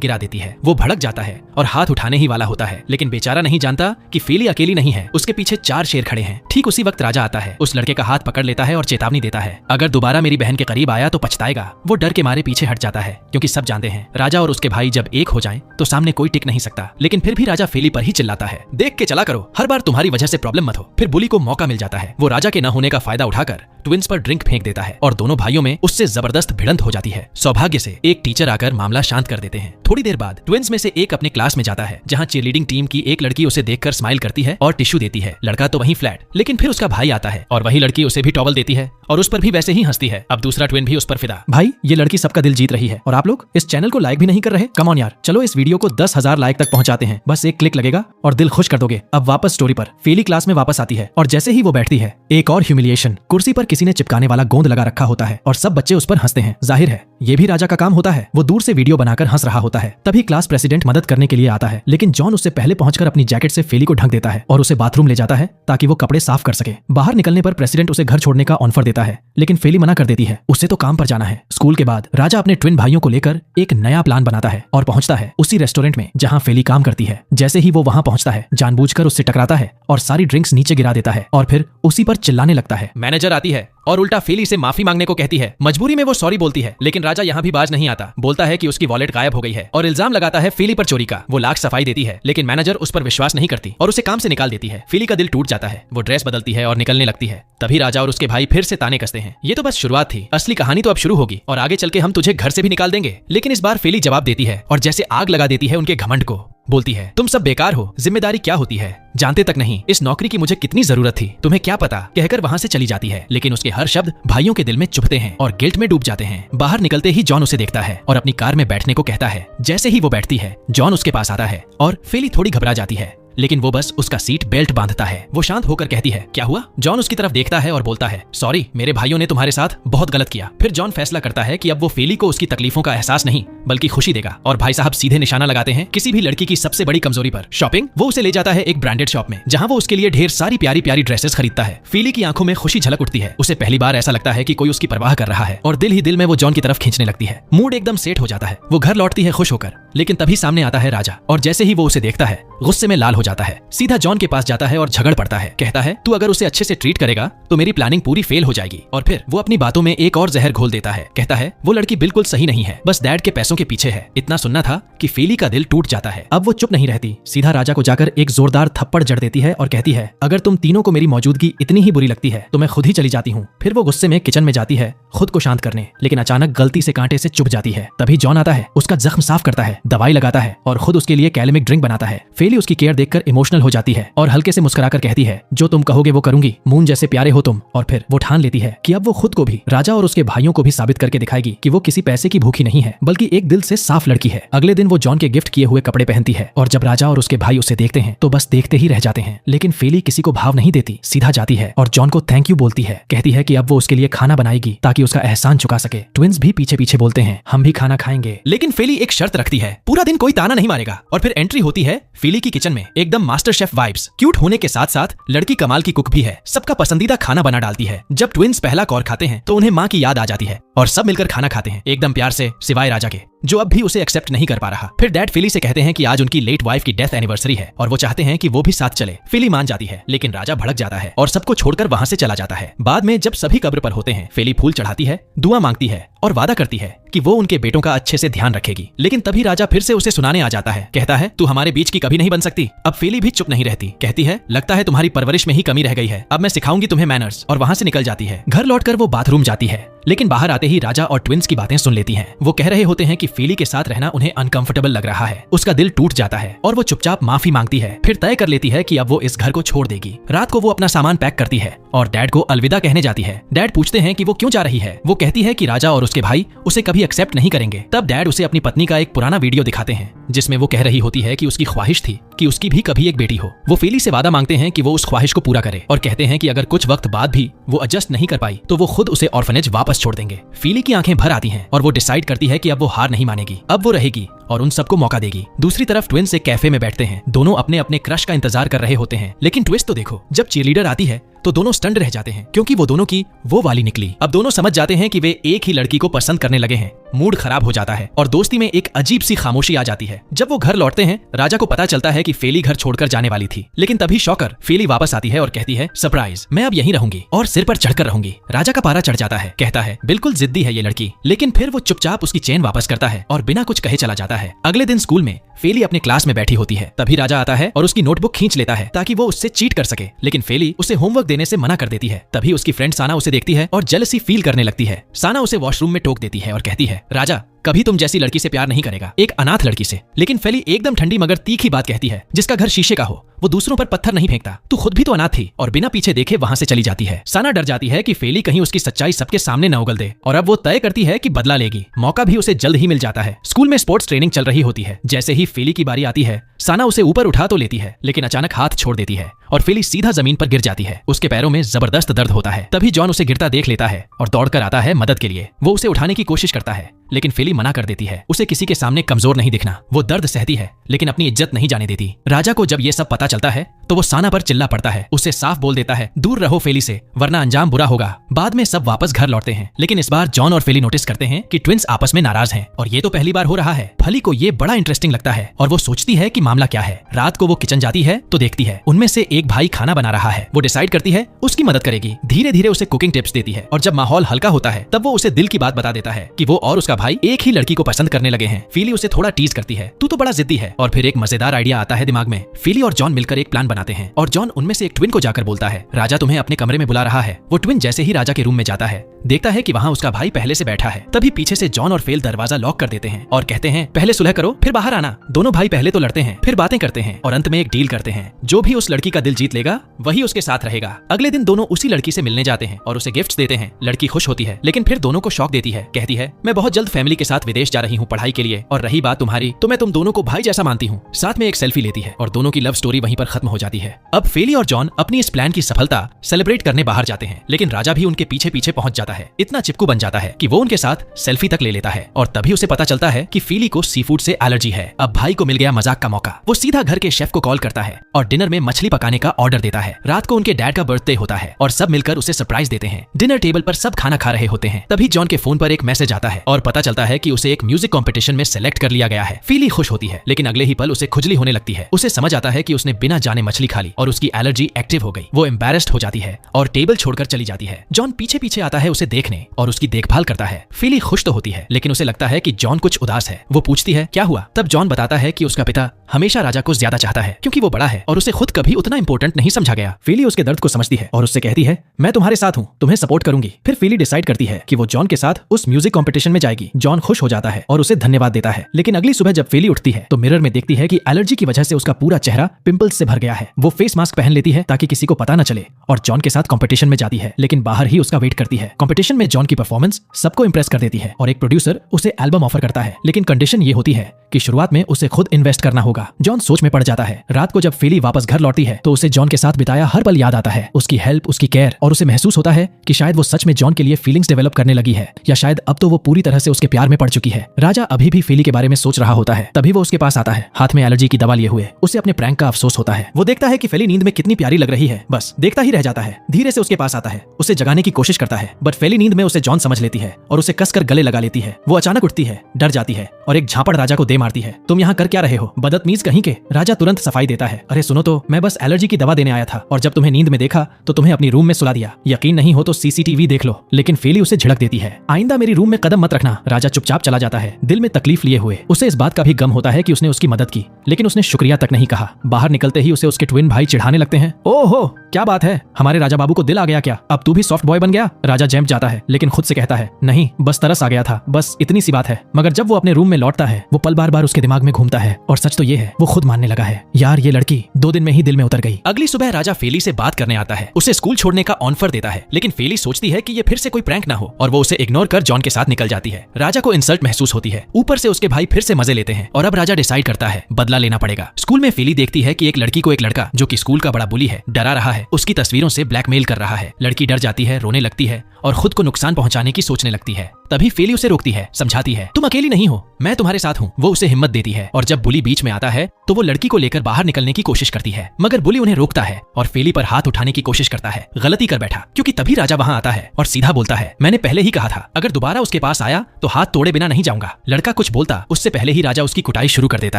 गिरा देती है। वो भड़क जाता है और हाथ उठाने ही वाला होता है, लेकिन बेचारा नहीं जानता कि फेली अकेली नहीं है, उसके पीछे 4 शेर खड़े हैं। ठीक उसी वक्त राजा आता है, उस लड़के का हाथ पकड़ लेता है और चेतावनी देता है, अगर दोबारा मेरी बहन के करीब आया तो पछताएगा। वो डर के मारे पीछे हट जाता है क्योंकि सब जानते हैं राजा और उसके भाई जब एक हो जाएं तो सामने कोई टिक नहीं सकता। लेकिन फिर भी राजा फेली पर ही चिल्लाता है, देख के चला करो, हर बार तुम्हारी वजह से प्रॉब्लम मत हो। फिर बुली को मौका मिल जाता है। वो राजा के न होने का फायदा उठाकर ट्विंस पर ड्रिंक फेंक देता है और दोनों भाइयों में उससे जबरदस्त भिड़ंत हो जाती है। सौभाग्य से एक टीचर आकर मामला शांत कर देते हैं। थोड़ी देर बाद ट्विंस में से एक अपने क्लास में जाता है जहां चीयरलीडिंग टीम की एक लड़की उसे देखकर स्माइल करती है और टिश्यू देती है। लड़का तो वहीं फ्लैट, लेकिन फिर उसका भाई आता है और वही लड़की उसे भी टॉवल देती है और उस पर भी वैसे ही हंसती है। अब दूसरा ट्विन भी उस पर फिदा। भाई ये लड़की सबका दिल जीत रही है और आप लोग इस चैनल को लाइक भी नहीं कर रहे। कम ऑन यार, चलो इस वीडियो को 10,000 लाइक तक पहुंचाते हैं। बस एक क्लिक लगेगा और दिल खुश कर दोगे। अब वापस स्टोरी पर। फेली क्लास में वापस आती है और जैसे ही वो बैठती है एक और ह्यूमिलिएशन। कुर्सी पर किसी ने चिपकाने वाला गोंद लगा रखा होता है और सब बच्चे उस पर हंसते हैं। जाहिर है ये भी राजा का काम होता है। वो दूर से वीडियो बनाकर हंस रहा होता है। तभी क्लास प्रेसिडेंट मदद करने के लिए आता है, लेकिन जॉन उससे पहले पहुंचकर अपनी जैकेट से फेली को ढक देता है और उसे बाथरूम ले जाता है ताकि वो कपड़े साफ कर सके। बाहर निकलने पर प्रेसिडेंट उसे घर छोड़ने का ऑफर देता है, लेकिन फेली मना कर देती है, उससे तो काम पर जाना है। स्कूल के बाद राजा अपने ट्विन भाइयों को लेकर एक नया प्लान बनाता है और पहुंचता है उसी रेस्टोरेंट में जहां फेली काम करती है। जैसे ही वो वहां पहुंचता है जानबूझकर उससे टकराता है और सारी ड्रिंक्स नीचे गिरा देता है और फिर उसी पर चिल्लाने लगता है। मैनेजर आती है और उल्टा फेली से माफी मांगने को कहती है। मजबूरी में वो सॉरी बोलती है, लेकिन राजा यहाँ भी बाज नहीं आता। बोलता है कि उसकी वॉलेट गायब हो गई है और इल्जाम लगाता है फेली पर चोरी का। वो लाख सफाई देती है, लेकिन मैनेजर उस पर विश्वास नहीं करती और उसे काम से निकाल देती है। फेली का दिल टूट जाता है। वो ड्रेस बदलती है और निकलने लगती है। तभी राजा और उसके भाई फिर से ताने कसते हैं, ये तो बस शुरुआत थी, असली कहानी तो अब शुरू होगी और आगे चल के हम तुझे घर से भी निकाल देंगे। लेकिन इस बार फेली जवाब देती है और जैसे आग लगा देती है उनके घमंड को। बोलती है, तुम सब बेकार हो, जिम्मेदारी क्या होती है जानते तक नहीं, इस नौकरी की मुझे कितनी जरूरत थी, तुम्हें क्या पता, कहकर वहां से चली जाती है। लेकिन उसके हर शब्द भाइयों के दिल में चुभते हैं और गिल्ट में डूब जाते हैं। बाहर निकलते ही जॉन उसे देखता है और अपनी कार में बैठने को कहता है। जैसे ही वो बैठती है जॉन उसके पास आता है और फेली थोड़ी घबरा जाती है, लेकिन वो बस उसका सीट बेल्ट बांधता है। वो शांत होकर कहती है, क्या हुआ? जॉन उसकी तरफ देखता है और बोलता है, सॉरी, मेरे भाइयों ने तुम्हारे साथ बहुत गलत किया। फिर जॉन फैसला करता है कि अब वो फेली को उसकी तकलीफों का एहसास नहीं बल्कि खुशी देगा और भाई साहब सीधे निशाना लगाते हैं किसी भी लड़की की सबसे बड़ी कमजोरी पर, शॉपिंग। वो उसे ले जाता है एक ब्रांडेड शॉप में जहां वो उसके लिए ढेर सारी प्यारी प्यारी ड्रेसेस खरीदता है। फेली की आंखों में खुशी झलक उठती है। उसे पहली बार ऐसा लगता है कि कोई उसकी परवाह कर रहा है और दिल ही दिल में वो जॉन की तरफ खींचने लगती है। मूड एकदम सेट हो जाता है। वो घर लौटती है खुश होकर, लेकिन तभी सामने आता है राजा और जैसे ही वो उसे देखता है गुस्से में लाल हो जाता है। सीधा जॉन के पास जाता है और झगड़ पड़ता है। कहता है, तू अगर उसे अच्छे से ट्रीट करेगा तो मेरी प्लानिंग पूरी फेल हो जाएगी। और फिर वो अपनी बातों में एक और जहर घोल देता है। कहता है, वो लड़की बिल्कुल सही नहीं है, बस डैड के पैसों के पीछे है। इतना सुनना था कि फेली का दिल टूट जाता है। अब वो चुप नहीं रहती, सीधा राजा को जाकर एक जोरदार थप्पड़ जड़ देती है और कहती है, अगर तुम तीनों को मेरी मौजूदगी इतनी ही बुरी लगती है तो मैं खुद ही चली जाती हूँ। फिर वो गुस्से में किचन में जाती है खुद को शांत करने, लेकिन अचानक गलती से कांटे से चुभ जाती है। तभी जॉन आता है, उसका जख्म साफ करता है, दवाई लगाता है और खुद उसके लिए कैलेमिक ड्रिंक बनाता है। फेली उसकी केयर देखकर इमोशनल हो जाती है और हल्के से मुस्कुराकर कहती है, जो तुम कहोगे वो करूंगी, मून जैसे प्यारे हो तुम। और फिर वो ठान लेती है कि अब वो खुद को भी, राजा और उसके भाइयों को भी साबित करके दिखाएगी कि वो किसी पैसे की भूखी नहीं है बल्कि एक दिल से साफ लड़की है। अगले दिन वो जॉन के गिफ्ट किए हुए कपड़े पहनती है और जब राजा और उसके भाई उसे देखते हैं तो बस देखते ही रह जाते हैं। लेकिन फेली किसी को भाव नहीं देती, सीधा जाती है और जॉन को थैंक यू बोलती है। कहती है कि अब वो उसके लिए खाना बनाएगी ताकि उसका एहसान चुका सके। ट्विंस भी पीछे पीछे बोलते हैं, हम भी खाना खाएंगे। लेकिन फेली एक शर्त रखती है, पूरा दिन कोई ताना नहीं मारेगा। और फिर एंट्री होती है फेली की किचन में, एकदम मास्टर शेफ वाइब्स। क्यूट होने के साथ साथ लड़की कमाल की कुक भी है, सबका पसंदीदा खाना बना डालती है। जब ट्विंस पहला कौर खाते हैं तो उन्हें माँ की याद आ जाती है और सब मिलकर खाना खाते हैं एकदम प्यार से, सिवाय राजा के जो अब भी उसे एक्सेप्ट नहीं कर पा रहा। फिर डैड फेली से कहते हैं कि आज उनकी लेट वाइफ की डेथ एनिवर्सरी है और वो चाहते हैं कि वो भी साथ चले। फेली मान जाती है, लेकिन राजा भड़क जाता है और सबको छोड़कर वहां से चला जाता है। बाद में जब सभी कब्र पर होते हैं, फेली फूल चढ़ाती है, दुआ मांगती है और वादा करती है कि वो उनके बेटों का अच्छे से ध्यान रखेगी। लेकिन तभी राजा फिर से उसे सुनाने आ जाता है। कहता है, तू हमारे बीच की कभी नहीं बन सकती। अब फेली भी चुप नहीं रहती, कहती है, लगता है तुम्हारी परवरिश में ही कमी रह गई है, अब मैं सिखाऊंगी तुम्हें मैनर्स। और वहां से निकल जाती है। घर लौटकर वो बाथरूम जाती है, लेकिन बाहर आते ही राजा और ट्विंस की बातें सुन लेती हैं। वो कह रहे होते हैं कि फेली के साथ रहना उन्हें अनकंफर्टेबल लग रहा है। उसका दिल टूट जाता है और वो चुपचाप माफी मांगती है। फिर तय कर लेती है कि अब वो इस घर को छोड़ देगी। रात को वो अपना सामान पैक करती है और डैड को अलविदा कहने जाती है। डैड पूछते हैं कि वो क्यों जा रही है। वो कहती है कि राजा और उसके भाई उसे कभी एक्सेप्ट नहीं करेंगे। तब डैड उसे अपनी पत्नी का एक पुराना वीडियो दिखाते हैं जिसमें वो कह रही होती है कि उसकी ख्वाहिश थी कि उसकी भी कभी एक बेटी हो। वो फेली से वादा मांगते हैं कि वो उस ख्वाहिश को पूरा करे और कहते हैं कि अगर कुछ वक्त बाद भी वो एडजस्ट नहीं कर पाई तो वो खुद उसे ऑर्फनेज वापस छोड़ देंगे। फेली की आंखें भर आती हैं और वो डिसाइड करती है कि अब वो हार नहीं मानेगी। अब वो रहेगी और उन सबको मौका देगी। दूसरी तरफ ट्विंस एक कैफे में बैठते हैं। दोनों अपने अपने क्रश का इंतजार कर रहे होते हैं, लेकिन ट्विस्ट तो देखो, जब चीयरलीडर आती है तो दोनों स्टंड रह जाते हैं क्योंकि वो दोनों की वो वाली निकली। अब दोनों समझ जाते हैं कि वे एक ही लड़की को पसंद करने लगे हैं। मूड खराब हो जाता है और दोस्ती में एक अजीब सी खामोशी आ जाती है। जब वो घर लौटते हैं, राजा को पता चलता है कि फेली घर छोड़कर जाने वाली थी, लेकिन तभी शॉकर फेली वापस आती है और कहती है, सरप्राइज, मैं अब यहीं रहूंगी और सिर पर चढ़कर रहूंगी। राजा का पारा चढ़ जाता है, कहता है बिल्कुल जिद्दी है ये लड़की, लेकिन फिर वो चुपचाप उसकी चेन वापस करता है और बिना कुछ कहे चला जाता है। अगले दिन स्कूल में फेली अपने क्लास में बैठी होती है। तभी राजा आता है और उसकी नोटबुक खींच लेता है ताकि वो उससे चीट कर सके, लेकिन फेली उसे होमवर्क देने से मना कर देती है। तभी उसकी फ्रेंड साना उसे देखती है और जेलसी फील करने लगती है। साना उसे वॉशरूम में टोक देती है और कहती है, राजा कभी तुम जैसी लड़की से प्यार नहीं करेगा, एक अनाथ लड़की से। लेकिन फेली एकदम ठंडी मगर तीखी बात कहती है, जिसका घर शीशे का हो वो दूसरों पर पत्थर नहीं फेंकता, तू खुद भी तो अनाथ थी, और बिना पीछे देखे वहां से चली जाती है। साना डर जाती है कि फेली कहीं उसकी सच्चाई सबके सामने न उगल दे, और अब वो तय करती है कि बदला लेगी। मौका भी उसे जल्द ही मिल जाता है। स्कूल में स्पोर्ट्स ट्रेनिंग चल रही होती है। जैसे ही फेली की बारी आती है, साना उसे ऊपर उठा तो लेती है, लेकिन अचानक हाथ छोड़ देती है और फेली सीधा जमीन पर गिर जाती है। उसके पैरों में जबरदस्त दर्द होता है। तभी जॉन उसे गिरता देख लेता है और दौड़कर आता है मदद के लिए। वो उसे उठाने की कोशिश करता है, लेकिन फेली मना कर देती है। उसे किसी के सामने कमजोर नहीं दिखना। वो दर्द सहती है, लेकिन अपनी इज्जत नहीं जाने देती। राजा को जब ये सब पता चलता है तो वो साना पर चिल्ला पड़ता है। उसे साफ बोल देता है, दूर रहो फेली से, वरना अंजाम बुरा होगा। बाद में सब वापस घर लौटते हैं, लेकिन इस बार जॉन और फेली नोटिस करते हैं कि ट्विंस आपस में नाराज हैं, और ये तो पहली बार हो रहा है। फली को ये बड़ा इंटरेस्टिंग लगता है और वो सोचती है कि मामला क्या है। रात को वो किचन जाती है तो देखती है उनमें से एक भाई खाना बना रहा है। वो डिसाइड करती है उसकी मदद करेगी। धीरे धीरे उसे कुकिंग टिप्स देती है, और जब माहौल हल्का होता है तब वो उसे दिल की बात बता देता है कि वो और उसका भाई एक ही लड़की को पसंद करने लगे हैं। फेली उसे थोड़ा टीज करती है, तू तो बड़ा जिद्दी है, और फिर एक मजेदार आइडिया आता है दिमाग में। फेली और जॉन मिलकर एक प्लान बनाते हैं, और जॉन उनमें से एक ट्विन को जाकर बोलता है, राजा तुम्हें अपने कमरे में बुला रहा है। वो ट्विन जैसे ही राजा के रूम में जाता है, देखता है कि वहाँ उसका भाई पहले से बैठा है। तभी पीछे से जॉन और फेल दरवाजा लॉक कर देते हैं और कहते हैं, पहले सुलह करो फिर बाहर आना। दोनों भाई पहले तो लड़ते हैं, फिर बातें करते हैं और अंत में एक डील करते हैं, जो भी उस लड़की का दिल जीत लेगा वही उसके साथ रहेगा। अगले दिन दोनों उसी लड़की से मिलने जाते हैं और उसे गिफ्ट्स देते हैं। लड़की खुश होती है, लेकिन फिर दोनों को शॉक देती है। कहती है, मैं बहुत जल्द फैमिली के साथ विदेश जा रही हूँ पढ़ाई के लिए, और रही बात तुम्हारी तो मैं तुम दोनों को भाई जैसा मानती हूँ। साथ में एक सेल्फी लेती है और दोनों की लव स्टोरी वहीं पर खत्म हो जाती है। अब फेली और जॉन अपनी इस प्लान की सफलता सेलिब्रेट करने बाहर जाते हैं, लेकिन राजा भी उनके पीछे पीछे पहुंच जाता है। इतना चिपकू बन जाता है कि वो उनके साथ सेल्फी तक ले लेता है, और तभी उसे पता चलता है कि फेली को सी फूड से एलर्जी है। अब भाई को मिल गया मजाक का मौका। वो सीधा घर के शेफ को कॉल करता है और डिनर में मछली पकाने का ऑर्डर देता है। रात को उनके डैड का बर्थडे होता है और सब मिलकर उसे सरप्राइज देते हैं। डिनर टेबल पर सब खाना खा रहे होते हैं। तभी जॉन के फोन पर एक मैसेज आता है और पता चलता है कि उसे एक म्यूजिक कंपटीशन में सेलेक्ट कर लिया गया है। फेली खुश होती है, लेकिन अगले ही पल उसे खुजली होने लगती है। उसे समझ आता है कि उसने बिना जाने मछली खा ली और उसकी एलर्जी एक्टिव हो गई। वो एम्बैरेस्ड हो जाती है और टेबल छोड़कर चली जाती है। जॉन पीछे पीछे आता है उसे देखने और उसकी देखभाल करता है। फेली खुश तो होती है, लेकिन उसे लगता है कि जॉन कुछ उदास है। वो पूछती है, क्या हुआ? तब जॉन बताता है कि उसका पिता हमेशा राजा को ज्यादा चाहता है क्योंकि वो बड़ा है और उसे खुद कभी उतना इंपॉर्टेंट नहीं समझा गया। फेली उसके दर्द को समझती है और उससे कहती है, मैं तुम्हारे साथ हूँ, तुम्हें सपोर्ट करूंगी। फिर फेली डिसाइड करती है कि वो जॉन के साथ उस म्यूजिक कंपटीशन में जाएगी। जॉन खुश हो जाता है और उसे धन्यवाद देता है, लेकिन अगली सुबह जब फेली उठती है तो मिरर में देखती है कि एलर्जी की वजह से उसका पूरा चेहरा पिंपल्स से भर गया है। वो फेस मास्क पहन लेती है ताकि किसी को पता न चले और जॉन के साथ कंपटीशन में जाती है, लेकिन बाहर ही उसका वेट करती है। कंपटीशन में जॉन की परफॉर्मेंस सबको इंप्रेस कर देती है और एक प्रोड्यूसर उसे एल्बम ऑफर करता है, लेकिन कंडीशन ये होती है कि शुरुआत में उसे खुद इन्वेस्ट करना होगा। जॉन सोच में पड़ जाता है। रात को जब फेली वापस घर लौटती है तो उसे जॉन के साथ बिताया हर पल याद आता है, उसकी हेल्प, उसकी केयर, और उसे महसूस होता है कि शायद वो सच में जॉन के लिए फीलिंग्स डेवलप करने लगी है, या शायद अब तो वो पूरी तरह से उसके प्यार में पड़ चुकी है। राजा अभी भी फेली के बारे में सोच रहा होता है। तभी वो उसके पास आता है, हाथ में एलर्जी की दवा लिए हुए। उसे अपने प्रैंक का अफसोस होता है। वो देखता है कि फेली नींद में कितनी प्यारी लग रही है, बस देखता ही रह जाता है। धीरे से उसके पास आता है, उसे जगाने की कोशिश करता है, बट फेली नींद में उसे जॉन समझ लेती है और उसे कसकर गले लगा लेती है। वो अचानक उठती है, डर जाती है और एक झापड़ राजा को दे मारती है। तुम यहाँ कर क्या रहे हो, बदतमीज कहीं के। राजा तुरंत सफाई देता है, अरे सुनो तो, मैं बस एलर्जी की दवा देने आया था और जब तुम्हें नींद में देखा तो तुम्हें अपनी रूम में सुला दिया। यकीन नहीं हो तो सीसीटीवी देख लो। लेकिन फेली उसे झिड़क देती है, आइंदा मेरी रूम में कदम मत रखना। राजा चुपचाप चला जाता है, दिल में तकलीफ लिए हुए। उसे इस बात का भी गम होता है कि उसने उसकी मदद की, लेकिन उसने शुक्रिया तक नहीं कहा। बाहर निकलते ही उसे उसके ट्विन भाई चिढ़ाने लगते हैं, ओहो क्या बात है, हमारे राजा बाबू को दिल आ गया क्या? अब तू भी सॉफ्ट बॉय बन गया? राजा जैम जाता है, लेकिन खुद से कहता है, नहीं बस तरस आ गया था, बस इतनी सी बात है। मगर जब वो अपने रूम में लौटता है वो पल बार बार उसके दिमाग में घूमता है, और सच तो ये है वो खुद मानने लगा है, यार ये लड़की 2 दिन में ही दिल में उतर गई। अगली सुबह राजा फेली से बात करने आता है, उसे स्कूल छोड़ने का ऑफर देता है, लेकिन फेली सोचती है कि ये फिर से कोई प्रैंक ना हो और वो उसे इग्नोर कर जॉन के साथ निकल जाती है। राजा को इंसल्ट महसूस होती है, ऊपर से उसके भाई फिर से मजे लेते हैं और अब राजा डिसाइड करता है बदला लेना पड़ेगा। स्कूल में फेली देखती है कि एक लड़की को एक लड़का जो कि स्कूल का बड़ा बुली है डरा रहा है, उसकी तस्वीरों से ब्लैकमेल कर रहा है। लड़की डर जाती है, रोने लगती है और खुद को नुकसान पहुंचाने की सोचने लगती है। तभी फेली उसे रोकती है, समझाती है तुम अकेली नहीं हो, मैं तुम्हारे साथ हूँ। वो उसे हिम्मत देती है और जब बुली बीच में आता है तो वो लड़की को लेकर बाहर निकलने की कोशिश करती है, मगर बुली उन्हें रोकता है और फेली पर हाथ उठाने की कोशिश करता है। गलती कर बैठा, क्योंकि तभी राजा वहाँ आता है और सीधा बोलता है मैंने पहले ही कहा था अगर दोबारा उसके पास आया तो हाथ तोड़े बिना नहीं जाऊंगा। लड़का कुछ बोलता उससे पहले ही राजा उसकी कुटाई शुरू कर देता